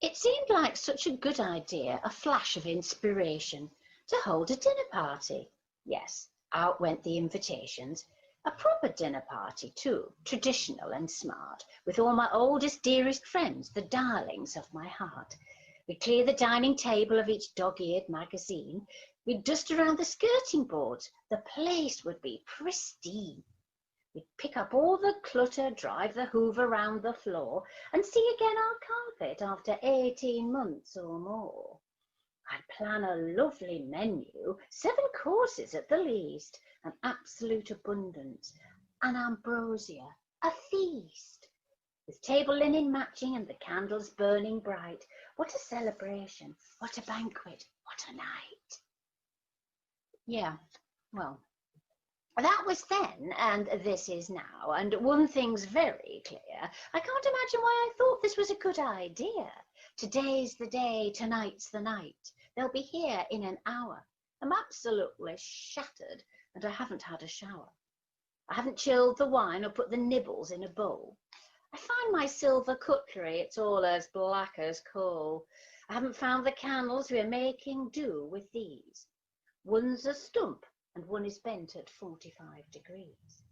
It seemed like such a good idea, a flash of inspiration, to hold a dinner party. Yes, out went the invitations. A proper dinner party too, traditional and smart, with all my oldest, dearest friends, the darlings of my heart. We'd clear the dining table of each dog-eared magazine. We'd dust around the skirting boards. The place would be pristine. We'd pick up all the clutter, drive the hoover round the floor, and see again our carpet after 18 months or more. I'd plan a lovely menu, 7 courses at the least, an absolute abundance, an ambrosia, a feast, with table linen matching and the candles burning bright. What a celebration, what a banquet, what a night. Yeah, well, that was then, and this is now, and one thing's very clear. I can't imagine why I thought this was a good idea. Today's the day, tonight's the night. They'll be here in an hour. I'm absolutely shattered, and I haven't had a shower. I haven't chilled the wine or put the nibbles in a bowl. I find my silver cutlery, it's all as black as coal. I haven't found the candles we're making do with these. One's a stump, and one is bent at 45 degrees.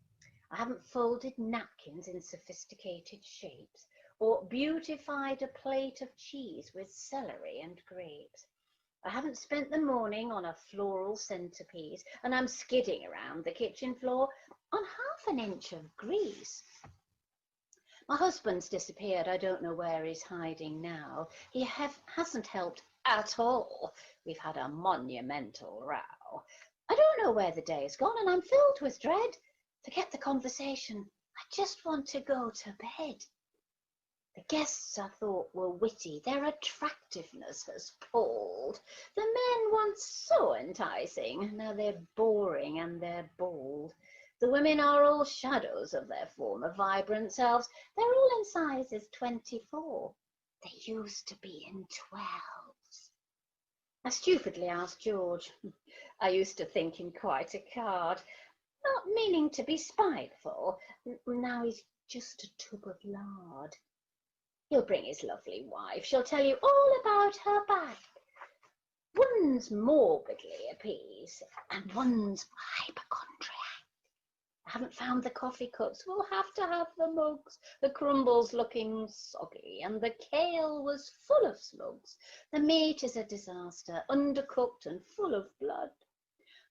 I haven't folded napkins in sophisticated shapes, or beautified a plate of cheese with celery and grapes. I haven't spent the morning on a floral centerpiece, and I'm skidding around the kitchen floor on 1/2 inch of grease. My husband's disappeared. I don't know where he's hiding now. He hasn't helped at all. We've had a monumental row. I don't know where the day's gone, and I'm filled with dread. Forget the conversation. I just want to go to bed. The guests I thought were witty. Their attractiveness has palled. The men once so enticing, now they're boring and they're bald. The women are all shadows of their former vibrant selves. They're all in sizes 24. They used to be in 12s. I stupidly asked George. I used to think him quite a card, not meaning to be spiteful. Now he's just a tub of lard. He'll bring his lovely wife. She'll tell you all about her back. One's morbidly appeased, and one's hypochondriac. I haven't found the coffee cups. We'll have to have the mugs. The crumbles looking soggy, and the kale was full of slugs. The meat is a disaster, undercooked and full of blood.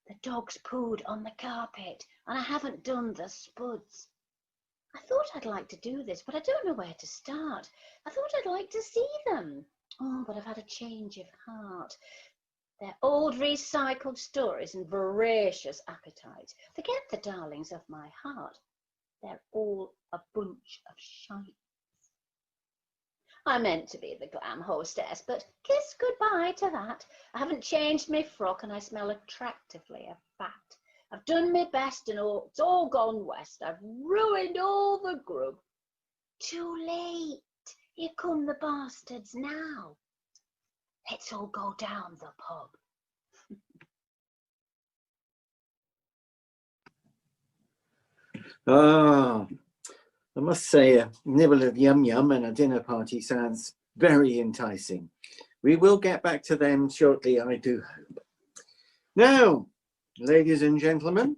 The dogs pooed on the carpet, and I haven't done the spuds. I thought I'd like to do this, but I don't know where to start. I thought I'd like to see them. Oh, but I've had a change of heart. They're old recycled stories and voracious appetite. Forget the darlings of my heart. They're all a bunch of shite. I meant to be the glam hostess, but kiss goodbye to that. I haven't changed my frock and I smell attractively of fat. I've done my best and it's all gone west. I've ruined all the grub. Too late. Here come the bastards now. Let's all go down the pub.
Ah, I must say a nibble of yum yum and a dinner party sounds very enticing. We will get back to them shortly, I do hope. Now, ladies and gentlemen,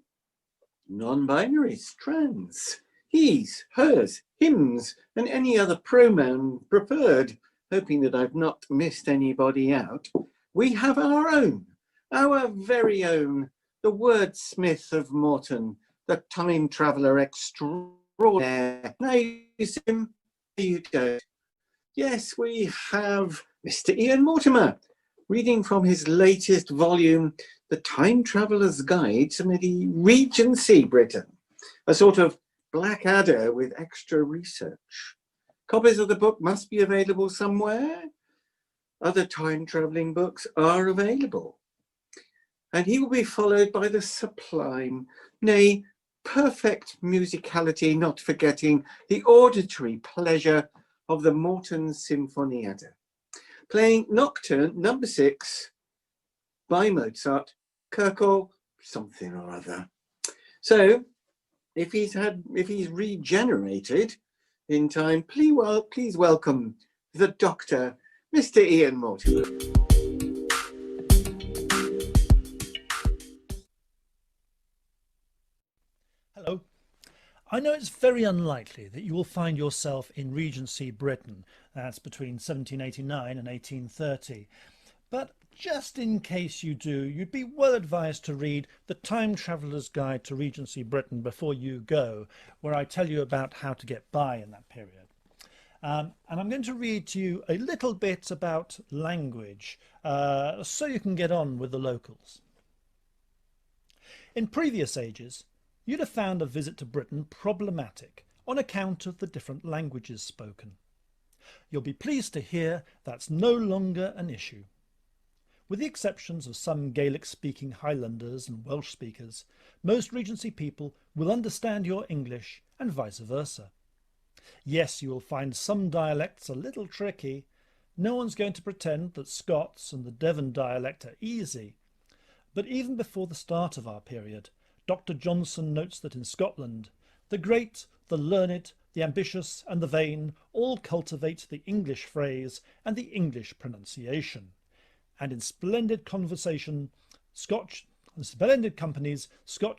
non-binaries, trans, he's, hers, hims, and any other pronoun preferred, hoping that I've not missed anybody out. We have our very own, the wordsmith of Morton, the time traveller extraordinaire. Now you see him, there you go. Yes, we have Mr. Ian Mortimer, reading from his latest volume, The Time Traveller's Guide to the Regency Britain, a sort of Blackadder with extra research. Copies of the book must be available somewhere. Other time travelling books are available. And he will be followed by the sublime, nay, perfect musicality, not forgetting the auditory pleasure of the Morton Sinfonietta, playing Nocturne number 6 by Mozart, Kirkel, something or other. So, if he's regenerated in time, please welcome the Doctor, Mr. Ian Mortimer.
Hello. I know it's very unlikely that you will find yourself in Regency Britain, that's between 1789 and 1830, but just in case you do, you'd be well advised to read The Time Traveller's Guide to Regency Britain before you go, where I tell you about how to get by in that period. And I'm going to read to you a little bit about language, so you can get on with the locals. In previous ages, you'd have found a visit to Britain problematic on account of the different languages spoken. You'll be pleased to hear that's no longer an issue. With the exceptions of some Gaelic-speaking Highlanders and Welsh speakers, most Regency people will understand your English and vice versa. Yes, you will find some dialects a little tricky. No one's going to pretend that Scots and the Devon dialect are easy. But even before the start of our period, Dr. Johnson notes that in Scotland, the great, the learned, the ambitious and the vain all cultivate the English phrase and the English pronunciation. And in splendid companies, Scotch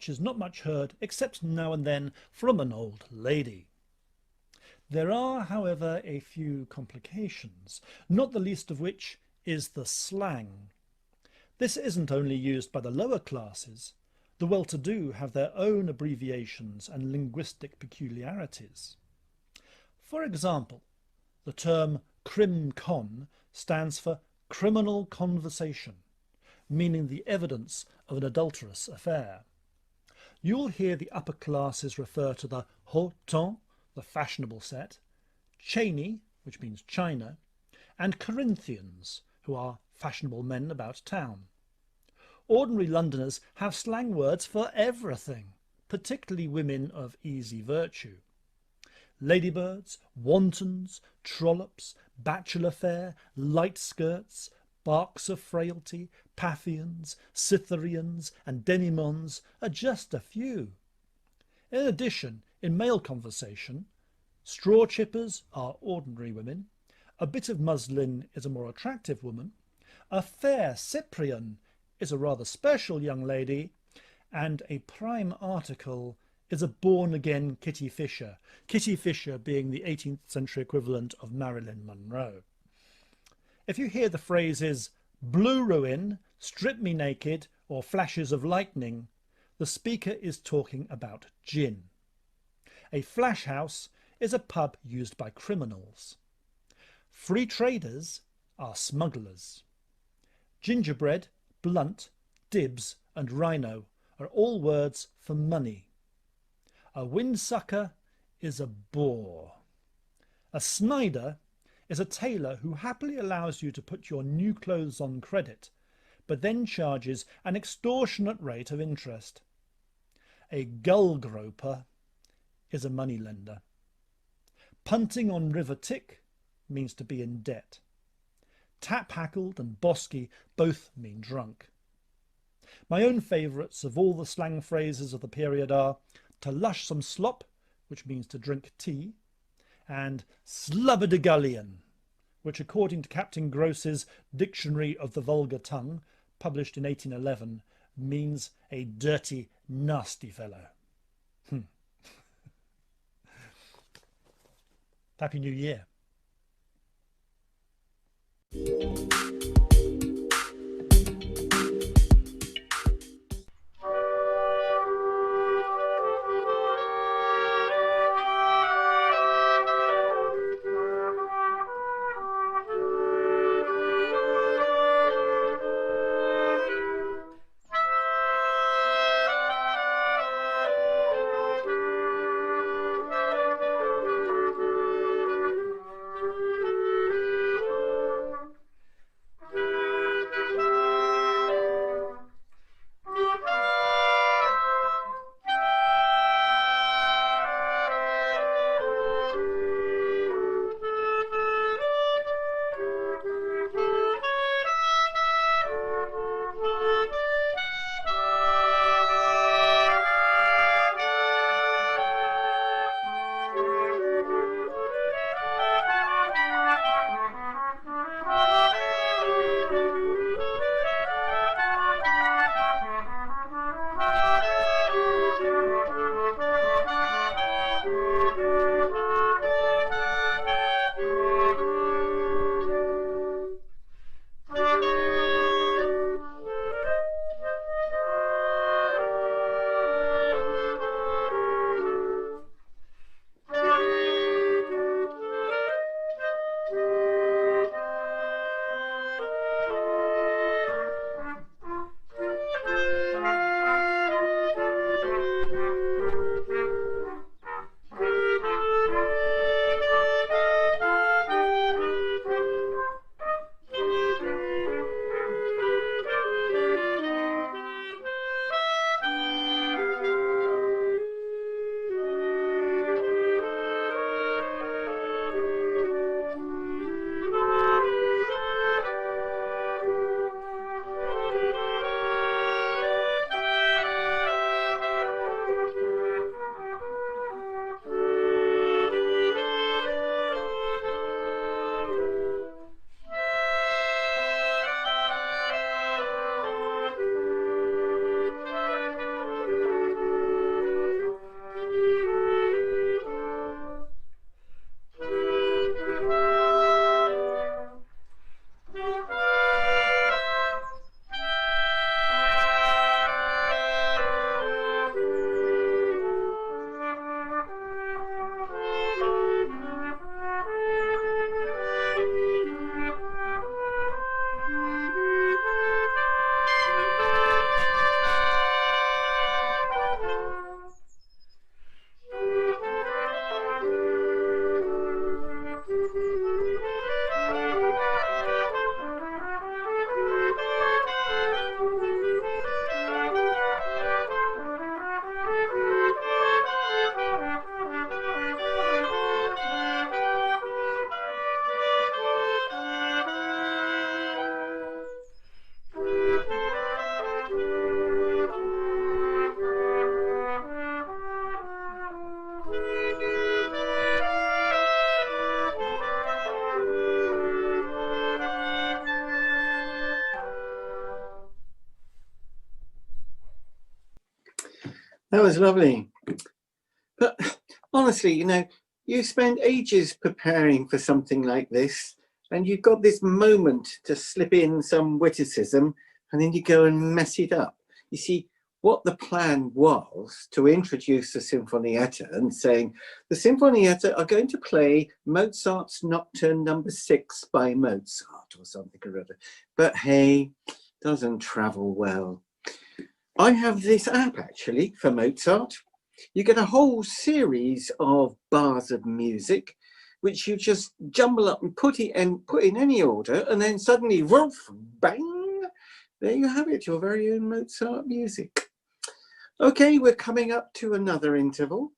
is not much heard except now and then from an old lady. There are, however, a few complications, not the least of which is the slang. This isn't only used by the lower classes. The well-to-do have their own abbreviations and linguistic peculiarities. For example, the term crim-con stands for criminal conversation, meaning the evidence of an adulterous affair. You'll hear the upper classes refer to the haut ton, the fashionable set, Cheney, which means China, and Corinthians, who are fashionable men about town. Ordinary Londoners have slang words for everything, particularly women of easy virtue. Ladybirds, wantons, trollops, bachelor fare, light skirts, barks of frailty, Paphians, Cythereans and Denimons are just a few. In addition, in male conversation, straw chippers are ordinary women, a bit of muslin is a more attractive woman, a fair Cyprian is a rather special young lady, and a prime article is a born-again Kitty Fisher being the 18th century equivalent of Marilyn Monroe. If you hear the phrases blue ruin, strip me naked, or flashes of lightning, the speaker is talking about gin. A flash house is a pub used by criminals. Free traders are smugglers. Gingerbread, blunt, dibs and rhino are all words for money. A windsucker is a bore. A snider is a tailor who happily allows you to put your new clothes on credit, but then charges an extortionate rate of interest. A gull groper is a moneylender. Punting on River Tick means to be in debt. Tap-hackled and bosky both mean drunk. My own favourites of all the slang phrases of the period are to lush some slop, which means to drink tea, and slubberdigullion, which according to Captain Gross's Dictionary of the Vulgar Tongue, published in 1811, means a dirty, nasty fellow. Happy New Year.
That was lovely. But honestly, you know, you spend ages preparing for something like this, and you've got this moment to slip in some witticism, and then you go and mess it up. You see, what the plan was to introduce the Sinfonietta and saying, the Sinfonietta are going to play Mozart's Nocturne No. 6 by Mozart or something or other. But hey, doesn't travel well. I have this app actually for Mozart, You get a whole series of bars of music, which you just jumble up and put in any order, and then suddenly, woof, bang, there you have it, your very own Mozart music. Okay, we're coming up to another interval,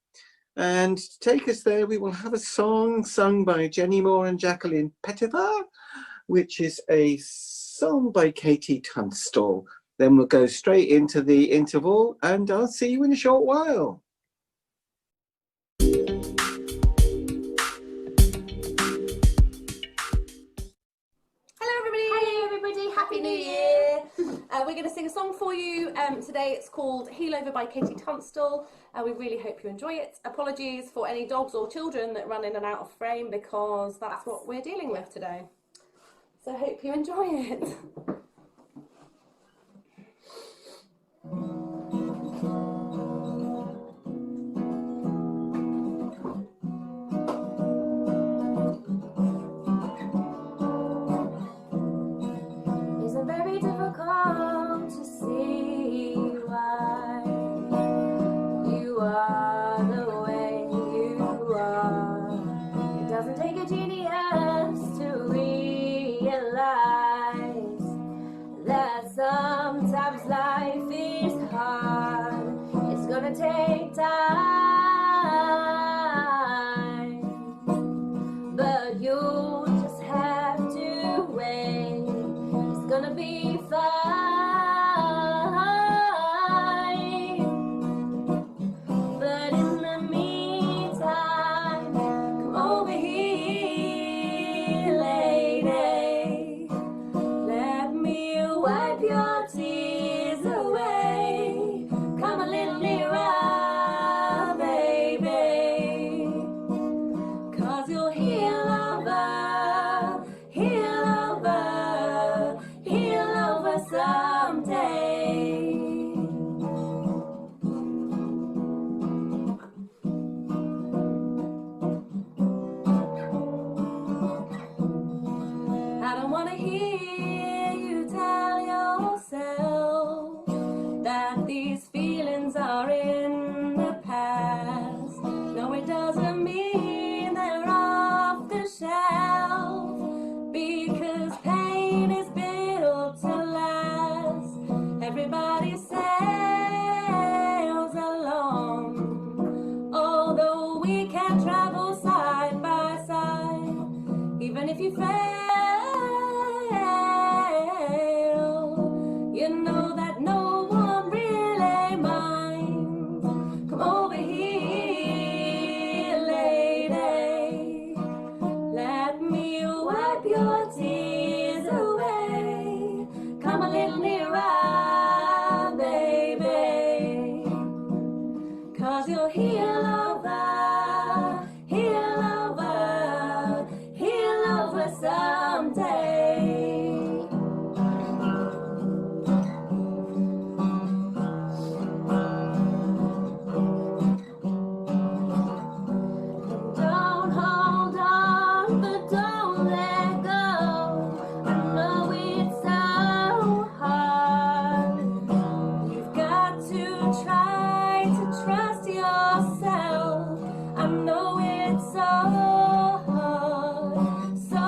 and to take us there, we will have a song sung by Jenny Moore and Jacqueline Petivar, which is a song by Katie Tunstall. Then we'll go straight into the interval, and I'll see you in a short while.
Hello everybody, Happy New Year! We're going to sing a song for you today. It's called Heel Over by Katie Tunstall. We really hope you enjoy it. Apologies for any dogs or children that run in and out of frame, because that's what we're dealing with today. So I hope you enjoy it.
Very difficult to see why you are the way you are. It doesn't take a genius to realize that sometimes life is hard. It's gonna take time, but you just have to wait. It's gonna be fine, but in the meantime, come over here, lady. Let me wipe your tears away. Come a little nearer, baby, 'cause you'll heal over, heal over, heal over someday. I don't want to hear you tell yourself that these feelings are in the past. No, it doesn't mean they're off the shelf, because pain is built to last. Everybody sails along, although we can't travel side by side. Even if you fail, you know that no one really minds. Come over here, lady. Let me wipe your tears away. Come a little nearer, baby, 'cause you'll heal over, heal over, heal over someday. Don't hold on, but don't let go. I know it's so hard. You've got to try to trust yourself. I know it's so hard, so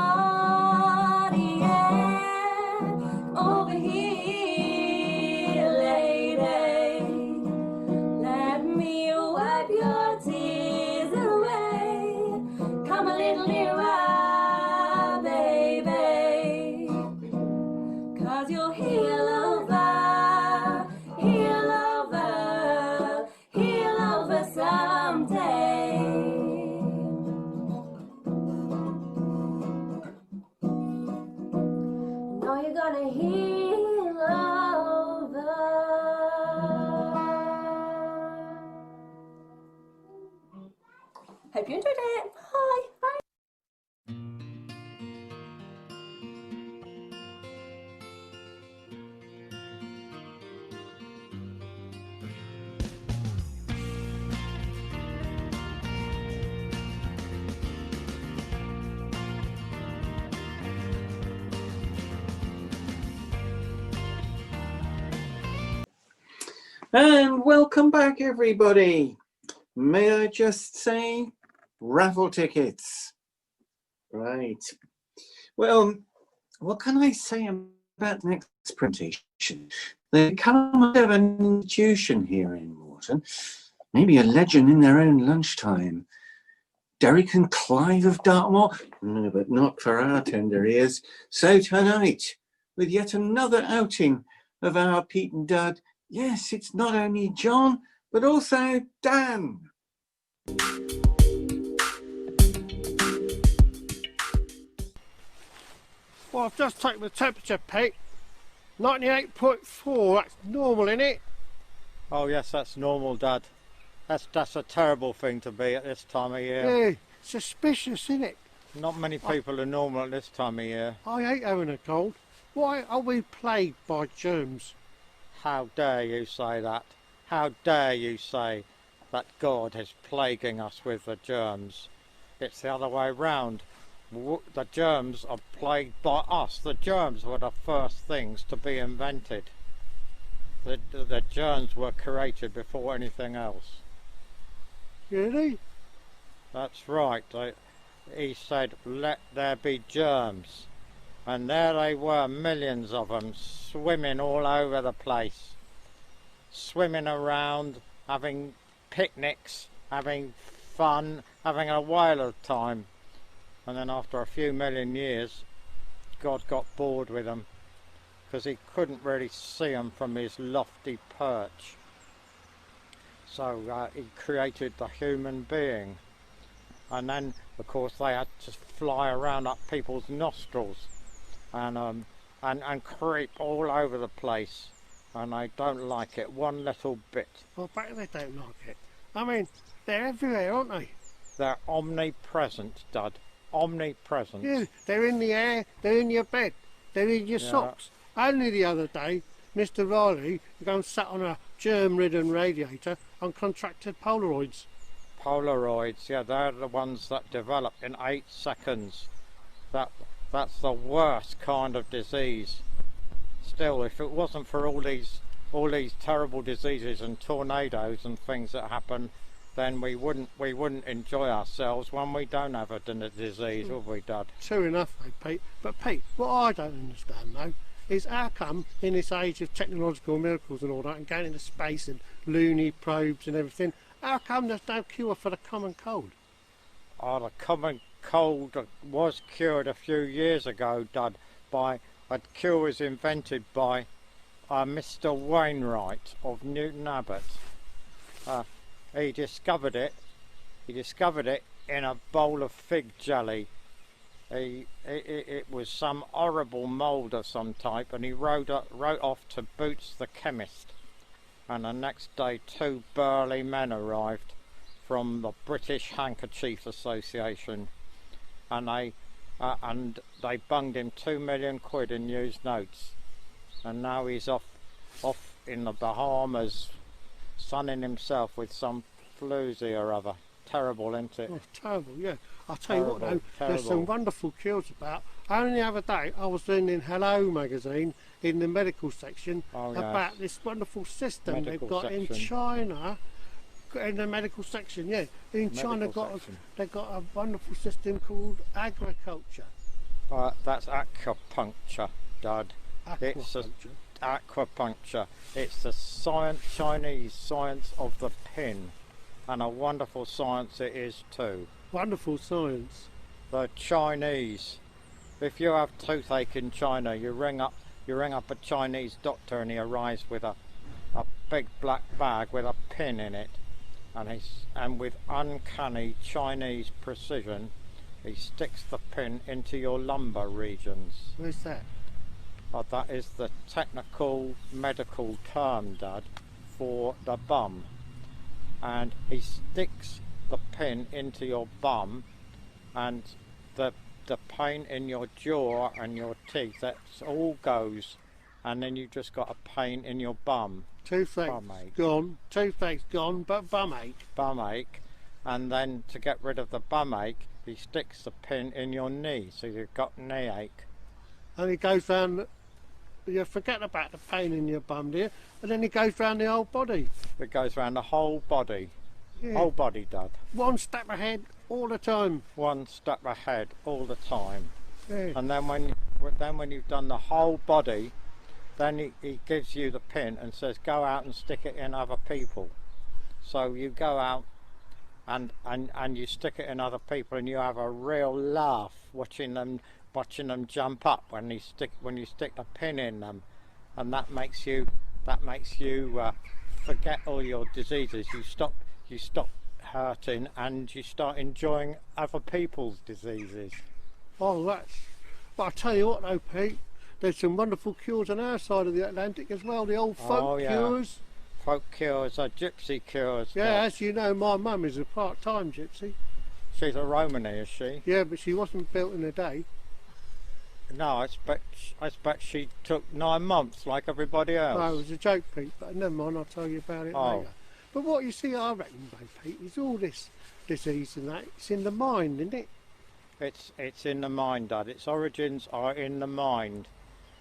hard, yeah. Over here, lady. Let me wipe your tears away. Come a little nearer, baby, 'cause you'll heal over, heal over, heal over someday. Know you're gonna heal over.
Hope you enjoyed it. Bye. Bye.
And welcome back, everybody. May I just say, raffle tickets. Right. Well, what can I say about the next presentation? They become a bit of an institution here in Morton, maybe a legend in their own lunchtime. Derek and Clive of Dartmoor? No, but not for our tender ears. So tonight, with yet another outing of our Pete and Dud, yes, it's not only John, but also Dan.
Well, I've just taken the temperature, Pete. 98.4, that's normal, innit?
Oh yes, that's normal, Dad. That's a terrible thing to be at this time of year.
Yeah, suspicious, innit?
Not many people are normal at this time of year.
I hate having a cold. Why are we plagued by germs?
How dare you say that? How dare you say that God is plaguing us with the germs? It's the other way round. The germs are plagued by us. The germs were the first things to be invented. The germs were created before anything else.
Really?
That's right. He said, let there be germs. And there they were, millions of them, swimming all over the place. Swimming around, having picnics, having fun, having a whale of time. And then after a few million years, God got bored with them, because he couldn't really see them from his lofty perch. So he created the human being. And then, of course, they had to fly around up people's nostrils and creep all over the place. And I don't like it one little bit.
Well, I bet they don't like it. I mean, they're everywhere, aren't they?
They're omnipresent, Dad. Omnipresent.
Yeah, they're in the air, they're in your bed, they're in your socks. Only the other day, Mr. Riley sat on a germ-ridden radiator and contracted Polaroids.
Polaroids, yeah, they're the ones that develop in 8 seconds. That's the worst kind of disease. Still, if it wasn't for all these terrible diseases and tornadoes and things that happen, then we wouldn't enjoy ourselves when we don't have a disease, would we, Dad?
True enough, though, Pete. But Pete, what I don't understand though is how come in this age of technological miracles and all that, and going into space and loony probes and everything, how come there's no cure for the common cold?
Oh, the common cold was cured a few years ago, Dad. A cure was invented by Mr. Wainwright of Newton Abbot. He discovered it in a bowl of fig jelly. It was some horrible mould of some type, and he wrote off to Boots the chemist. And the next day 2 burly men arrived from the British Handkerchief Association, and they bunged him 2 million quid in used notes. And now he's off in the Bahamas, sunning himself with some floozy or other. Terrible, isn't it?
Oh, terrible, yeah. I'll tell you what though, there's some wonderful cures about. Only the other day I was reading Hello magazine in the medical section about this wonderful system they've got in China. In the medical section, yeah. In China they've got a wonderful system called agriculture.
That's acupuncture, Dad. It's acupuncture. It's the Chinese science of the pin, and a wonderful science it is too.
Wonderful science.
The Chinese. If you have toothache in China, you ring up a Chinese doctor, and he arrives with a big black bag with a pin in it, and with uncanny Chinese precision, he sticks the pin into your lumbar regions.
Where's that?
That is the technical medical term, Dad, for the bum. And he sticks the pin into your bum, and the pain in your jaw and your teeth, that all goes, and then you just got a pain in your bum.
Toothache's gone, but bum ache.
Bum ache, and then to get rid of the bum ache, he sticks the pin in your knee, so you've got knee ache.
And he goes round you forget about the pain in your bum, dear, and then it goes round the whole body.
It goes around the whole body.
Yeah.
Whole body, Dad.
One step ahead all the time.
One step ahead all the time.
Yeah.
And then when you've done the whole body, then he gives you the pin and says go out and stick it in other people. So you go out and you stick it in other people, and you have a real laugh watching them jump up when you stick the pin in them, and that makes you forget all your diseases. You stop hurting and you start enjoying other people's diseases.
Oh, but I tell you what though, Pete, there's some wonderful cures on our side of the Atlantic as well, the old folk cures.
Folk cures are gypsy cures.
Yeah, as you know, my mum is a part-time gypsy.
She's a Romany, is she?
Yeah, but she wasn't built in a day.
No, I expect she took 9 months like everybody else.
No, it was a joke, Pete, but never mind, I'll tell you about it later. But what you see, I reckon, Pete, is all this disease and that, it's in the mind, isn't it?
It's in the mind, Dad. Its origins are in the mind.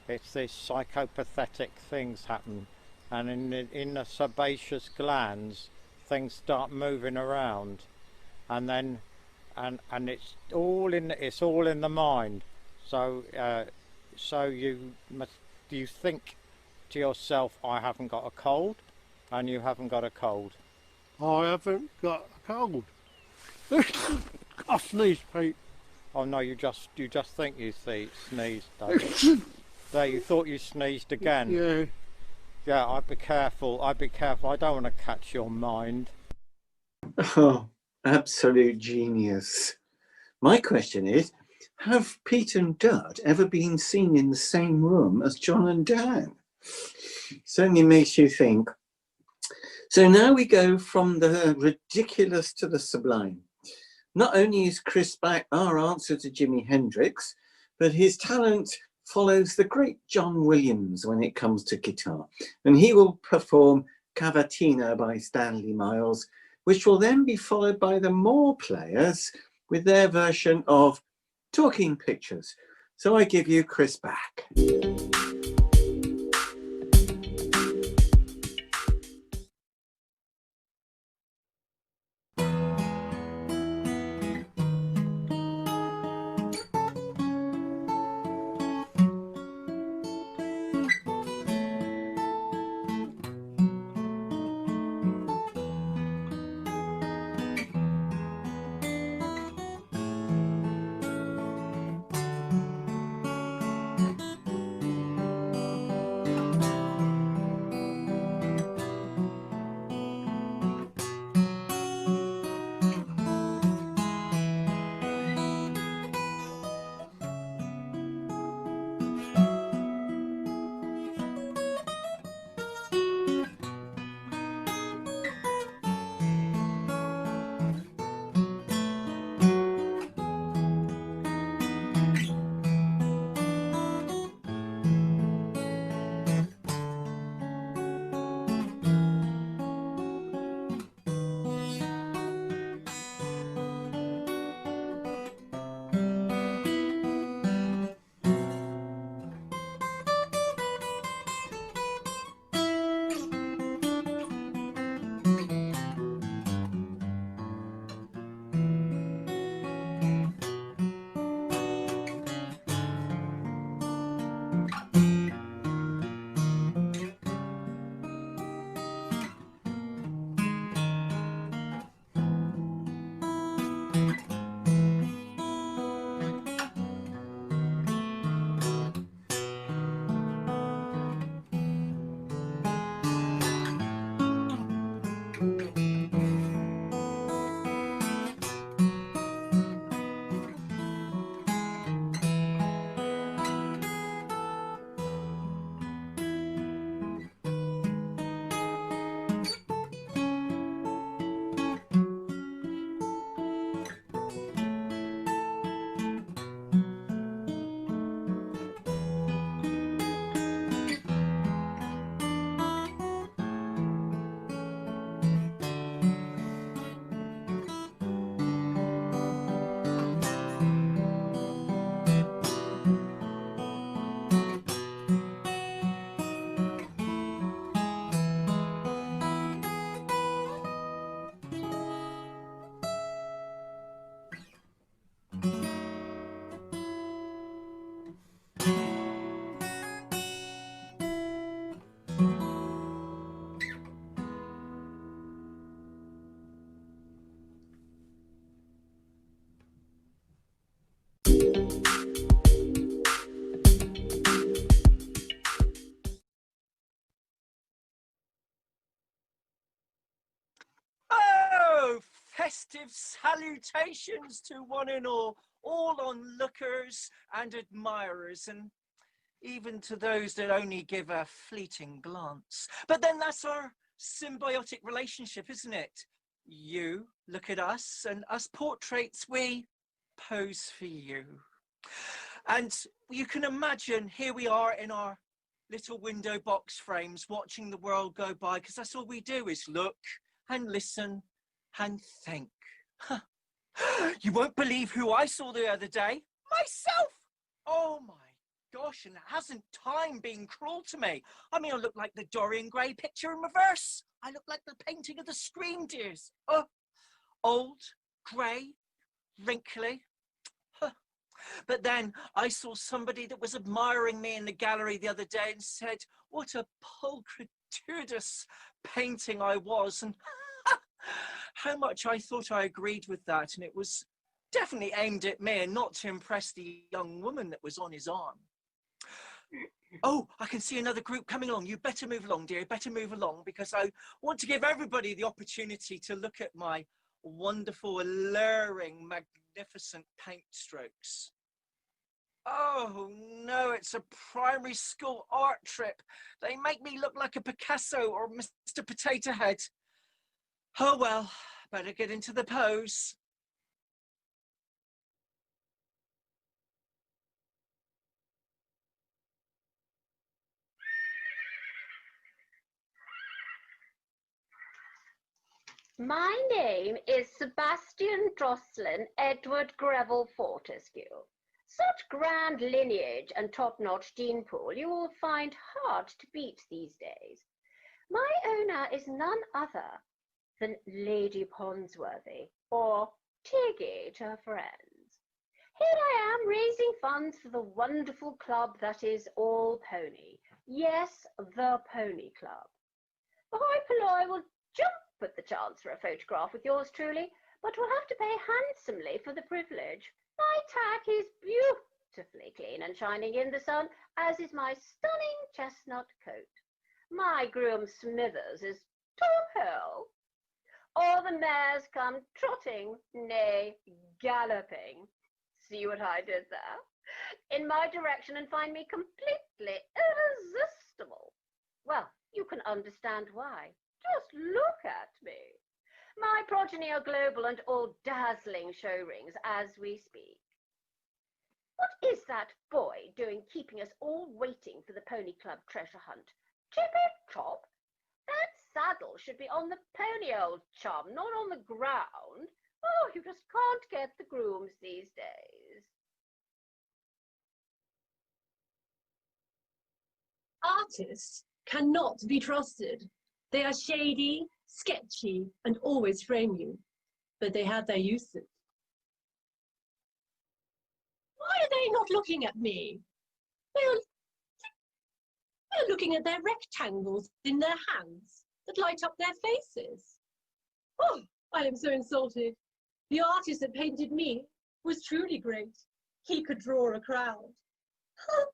It's these psychopathetic things happen, and in the sebaceous glands, things start moving around, and then and it's all in the mind. So you think to yourself, I haven't got a cold, and you haven't got a cold.
I haven't got a cold. I sneezed, Pete.
Oh no, you just think you sneezed, Dad. There, you thought you sneezed again.
Yeah.
Yeah, I'd be careful. I don't want to catch your mind.
Oh, absolute genius. My question is, have Pete and Dud ever been seen in the same room as John and Dan? Certainly makes you think. So now we go from the ridiculous to the sublime. Not only is Chris Back our answer to Jimi Hendrix, but his talent follows the great John Williams when it comes to guitar. And he will perform Cavatina by Stanley Miles, which will then be followed by the Moore Players with their version of Talking Pictures. So I give you Chris Back.
festive salutations to one and all onlookers and admirers, and even to those that only give a fleeting glance. But then that's our symbiotic relationship, isn't it? You look at us, and us portraits, we pose for you. And you can imagine, here we are in our little window box frames watching the world go by, because that's all we do is look and listen and think. You won't believe who I saw the other day. Myself! Oh my gosh, and hasn't time been cruel to me? I mean, I look like the Dorian Gray picture in reverse. I look like the painting of the Scream Deers. Oh, old, grey, wrinkly. But then I saw somebody that was admiring me in the gallery the other day and said, what a pulchritudinous painting I was, and how much I thought I agreed with that, and it was definitely aimed at me and not to impress the young woman that was on his arm. Oh, I can see another group coming along. You better move along, dear, better move along, because I want to give everybody the opportunity to look at my wonderful, alluring, magnificent paint strokes. Oh no, it's a primary school art trip. They make me look like a Picasso or Mr. Potato Head. Oh well, better get into the pose.
My name is Sebastian Droslin Edward Greville Fortescue. Such grand lineage and top-notch gene pool you will find hard to beat these days. My owner is none other than Lady Ponsworthy, or Tiggy to her friends. Here I am raising funds for the wonderful club that is All Pony. Yes, the Pony Club. The hoi polloi will jump at the chance for a photograph with yours truly, but will have to pay handsomely for the privilege. My tack is beautifully clean and shining in the sun, as is my stunning chestnut coat. My groom Smithers is top-hill. All the mares come trotting, nay, galloping. See what I did there? In my direction, and find me completely irresistible. Well, you can understand why. Just look at me. My progeny are global and all dazzling show rings as we speak. What is that boy doing keeping us all waiting for the Pony Club treasure hunt? Tippy-top? That saddle should be on the pony, old chum, not on the ground. Oh, you just can't get the grooms these days.
Artists cannot be trusted. They are shady, sketchy, and always frame you, but they have their uses. Why are they not looking at me? They're looking at their rectangles in their hands that light up their faces. Oh, I am so insulted. The artist that painted me was truly great. He could draw a crowd. Huh.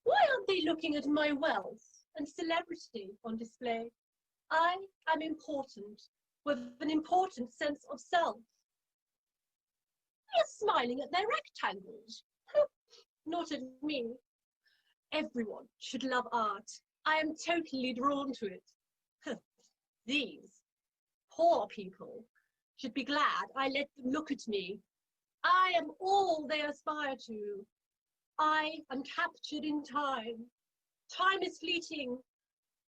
Why aren't they looking at my wealth and celebrity on display? I am important, with an important sense of self. They are smiling at their rectangles. Not at me. Everyone should love art. I am totally drawn to it. These poor people should be glad I let them look at me. I am all they aspire to. I am captured in time. Time is fleeting,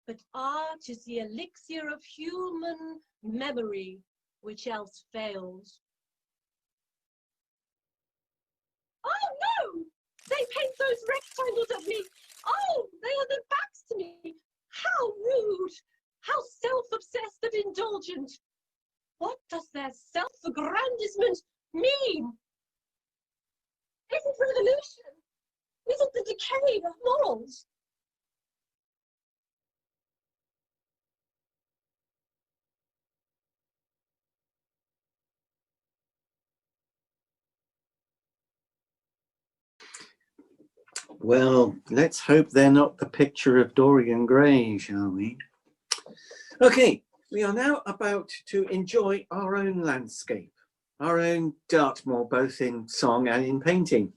but art is the elixir of human memory, which else fails. Oh no! They paint those rectangles at me! Oh, they are their backs to me! How rude! How self-obsessed and indulgent! What does their self-aggrandizement mean? Isn't revolution? Isn't the decay of morals?
Well, let's hope they're not the picture of Dorian Gray, shall we? Okay, We are now about to enjoy our own landscape, our own Dartmoor, both in song and in painting.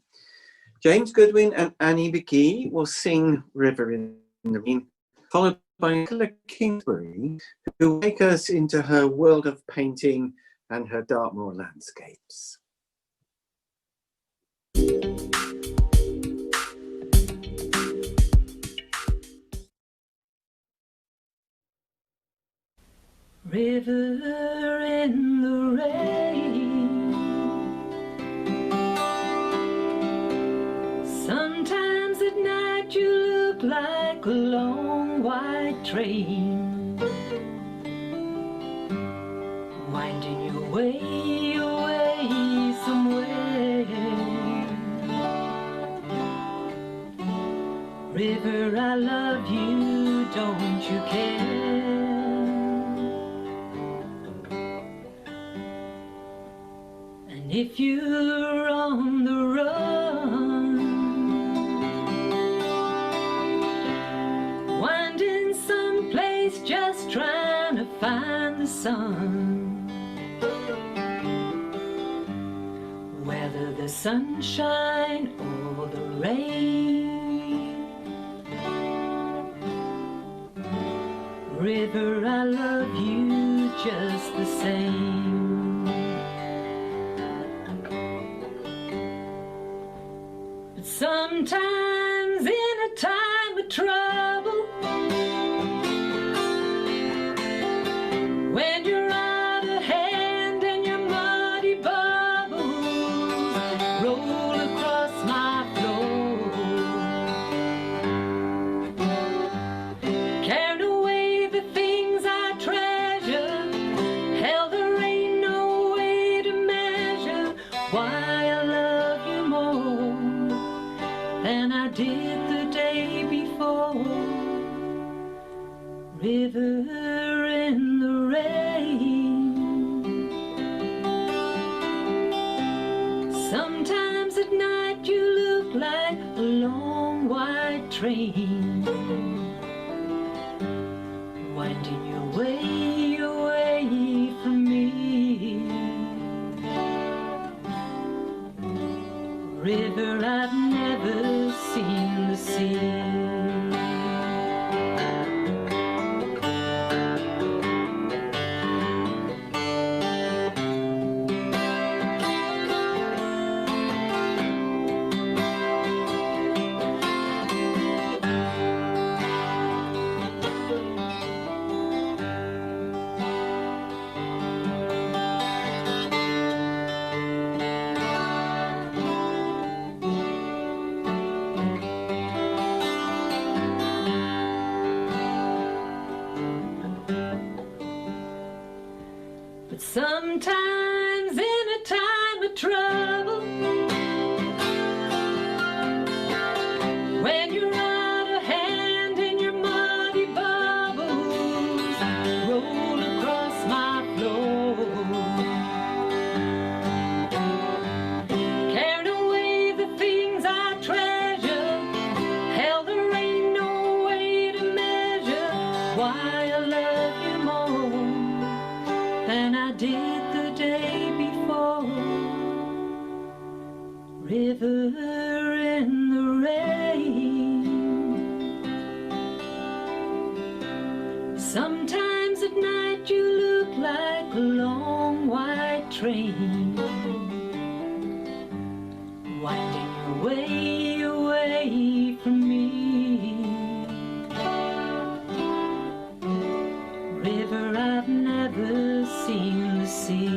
James Goodwin and Annie McGee will sing River in the Rain, followed by Nicola Kingsbury, who will take us into her world of painting and her Dartmoor landscapes.
River in the rain, sometimes at night you look like a long white train, winding your way away somewhere. River, I love you, don't you care? And if you're on the run, winding someplace just trying to find the sun, whether the sunshine or the rain, river, I love you just the same. But sometimes in a time of trouble, when you're out of hand and your muddy bubbles roll across my floor, carried away the things I treasure, hell, there ain't no way to measure why I love you more than I did the day before. River in the rain, sometimes at night you look like a long white train, winding your way away from me. River, I've never seen the sea. But sometimes in a time of trouble, when you're out of hand and your muddy bubbles roll across my floor, carried away the things I treasure, hell, there ain't no way to measure why I love you more than I did the day before. River in the rain, sometimes at night you look like a long white train, winding your way away from me. River, I've never seen the sea.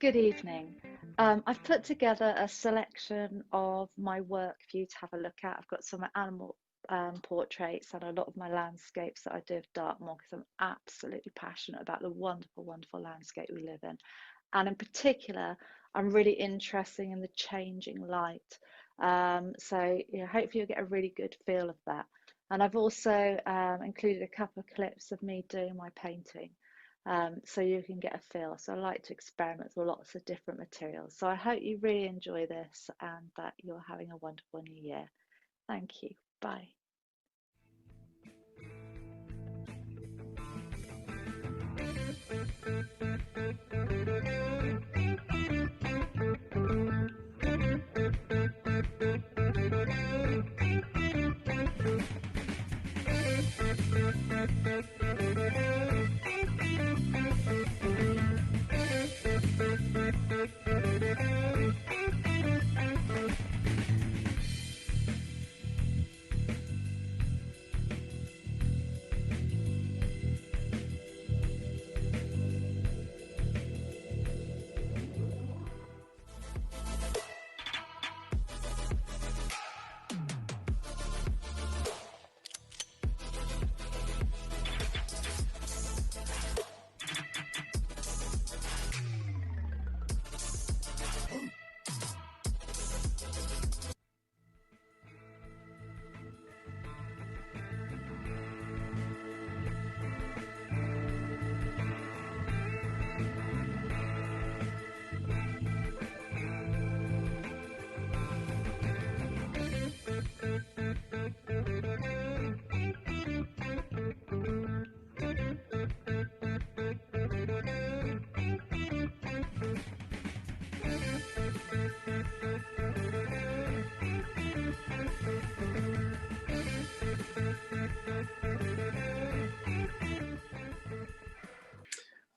Good evening. I've put together a selection of my work for you to have a look at. I've got some animal portraits and a lot of my landscapes that I do of Dartmoor, because I'm absolutely passionate about the wonderful, wonderful landscape we live in. And in particular, I'm really interested in the changing light. So hopefully you'll get a really good feel of that. And I've also included a couple of clips of me doing my painting, so you can get a feel. So I like to experiment with lots of different materials. So I hope you really enjoy this and that you're having a wonderful new year. Thank you. Bye.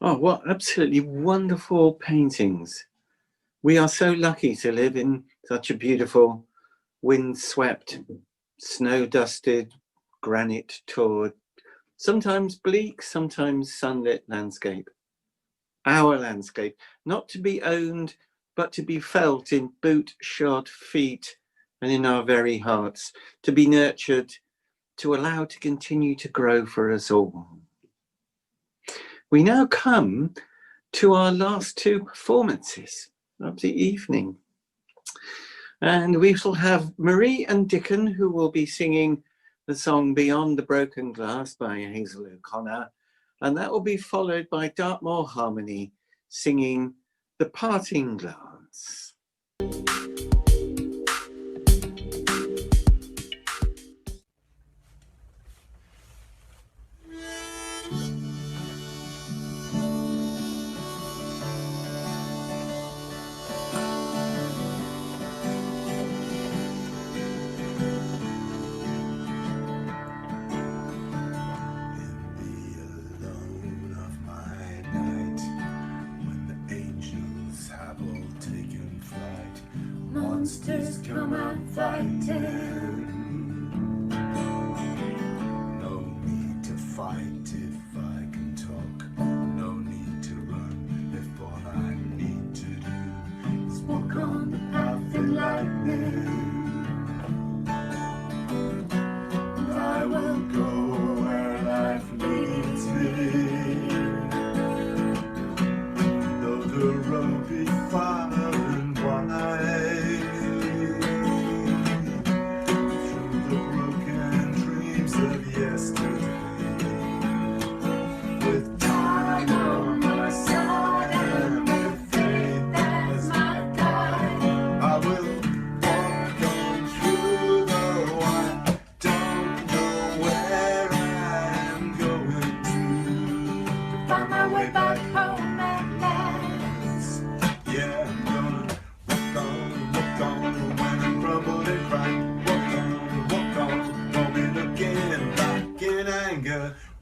Oh, what absolutely wonderful paintings. We are so lucky to live in such a beautiful, wind-swept, snow-dusted, granite-toured, sometimes bleak, sometimes sunlit landscape. Our landscape, not to be owned, but to be felt in boot-shod feet and in our very hearts, to be nurtured, to allow to continue to grow for us all. We now come to our last two performances of the evening. And we shall have Marie and Dickon, who will be singing the song Beyond the Broken Glass by Hazel O'Connor. And that will be followed by Dartmoor Harmony singing The Parting Glance.
Monsters come out fighting. No need to fight if I can talk. No need to run if all I need to do is walk on the path of lightning. And I will go where life leads me. Though the road be far and wide.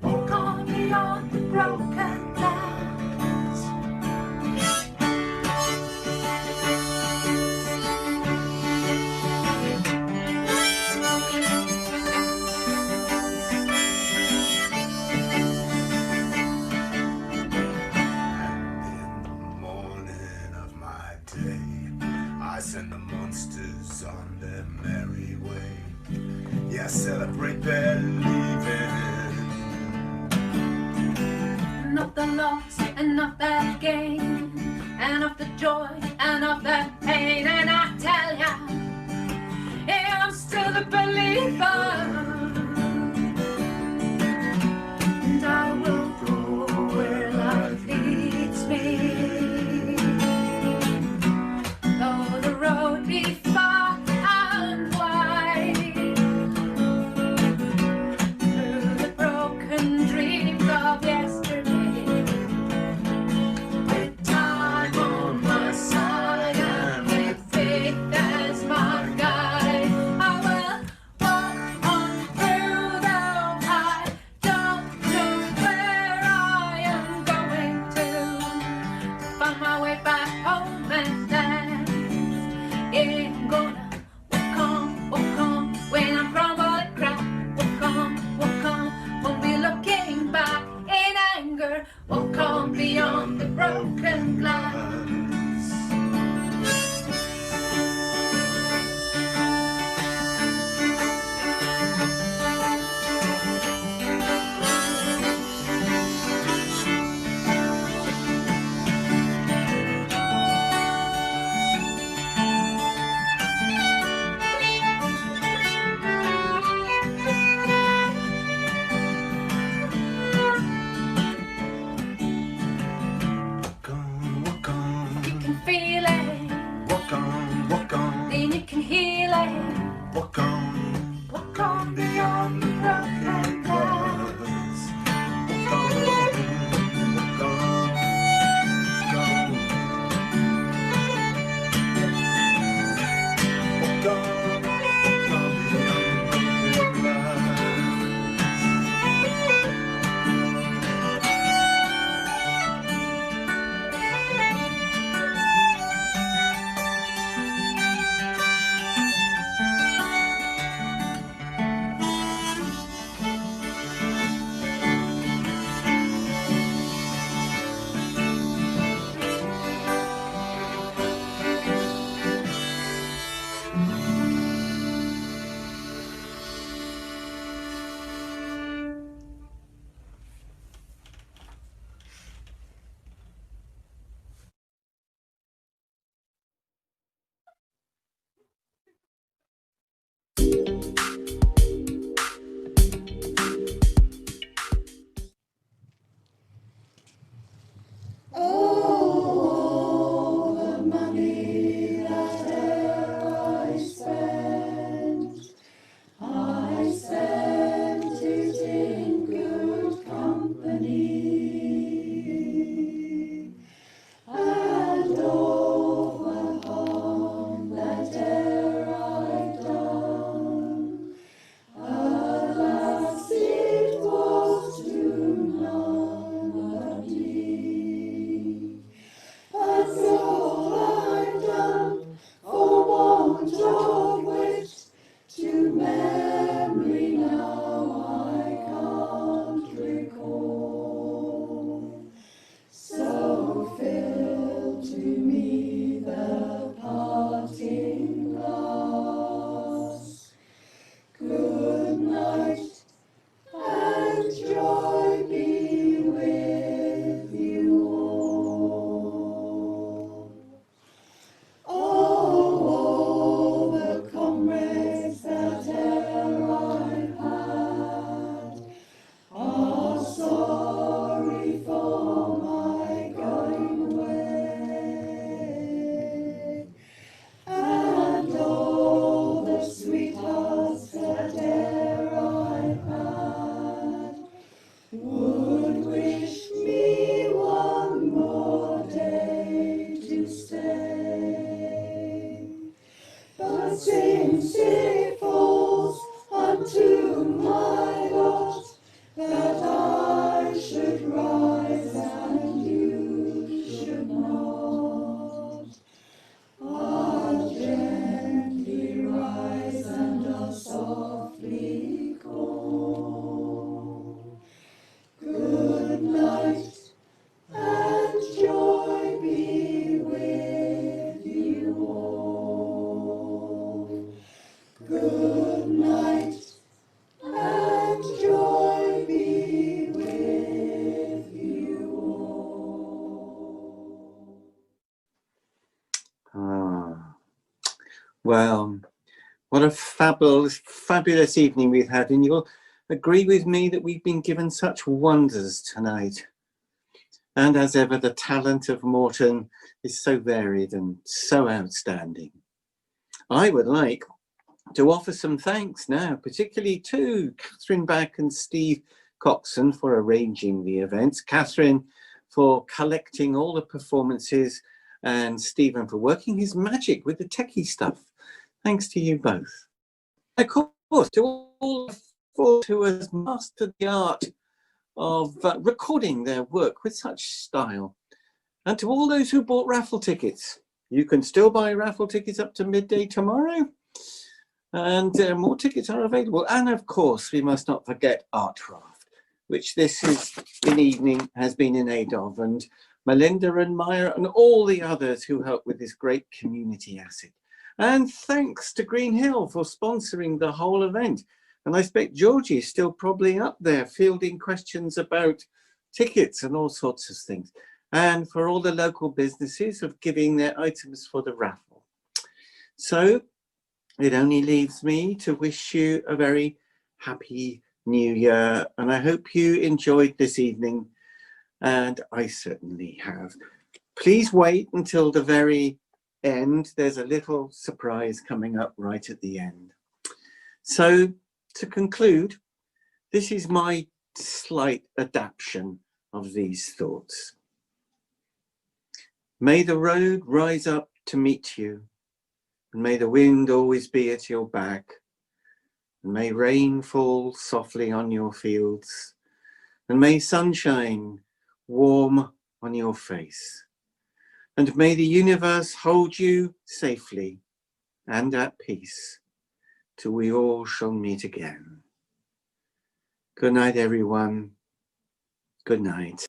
Walk on beyond the broken glass. And in the morning of my day, I send the monsters on their merry way. Yeah, I celebrate their leaving. Not the loss and not that gain. and of the joy and of the pain. And I tell ya, I'm still a believer, and I will go where life leads me. Though the road be far and wide, through the broken dreams of yesterday, with time on my side and with faith as my guide, I will walk on through the night. Don't know where I am going to find my way back home, and then ain't gonna walk on when I'm crumbling crap. Walk on, won't be looking back in anger. Walk on beyond the broken glass.
Well, what a fabulous evening we've had, and you'll agree with me that we've been given such wonders tonight. And as ever, the talent of Morton is so varied and so outstanding. I would like to offer some thanks now, particularly to Catherine Back and Steve Coxon for arranging the events, Catherine for collecting all the performances, and Stephen for working his magic with the techie stuff. Thanks to you both. Of course, to all who has mastered the art of recording their work with such style. And to all those who bought raffle tickets, you can still buy raffle tickets up to midday tomorrow. And more tickets are available. And of course, we must not forget Artcraft, which this evening has been in aid of, and Melinda and Maya and all the others who helped with this great community asset. And thanks to Green Hill for sponsoring the whole event. And I expect Georgie is still probably up there fielding questions about tickets and all sorts of things. And for all the local businesses of giving their items for the raffle. So it only leaves me to wish you a very happy New Year. And I hope you enjoyed this evening. And I certainly have. Please wait until the very end. There's a little surprise coming up right at the end. So to conclude, this is my slight adaptation of these thoughts. May the road rise up to meet you, and may the wind always be at your back, and may rain fall softly on your fields, and may sunshine warm on your face, and may the universe hold you safely and at peace till we all shall meet again. Good night, everyone. Good night.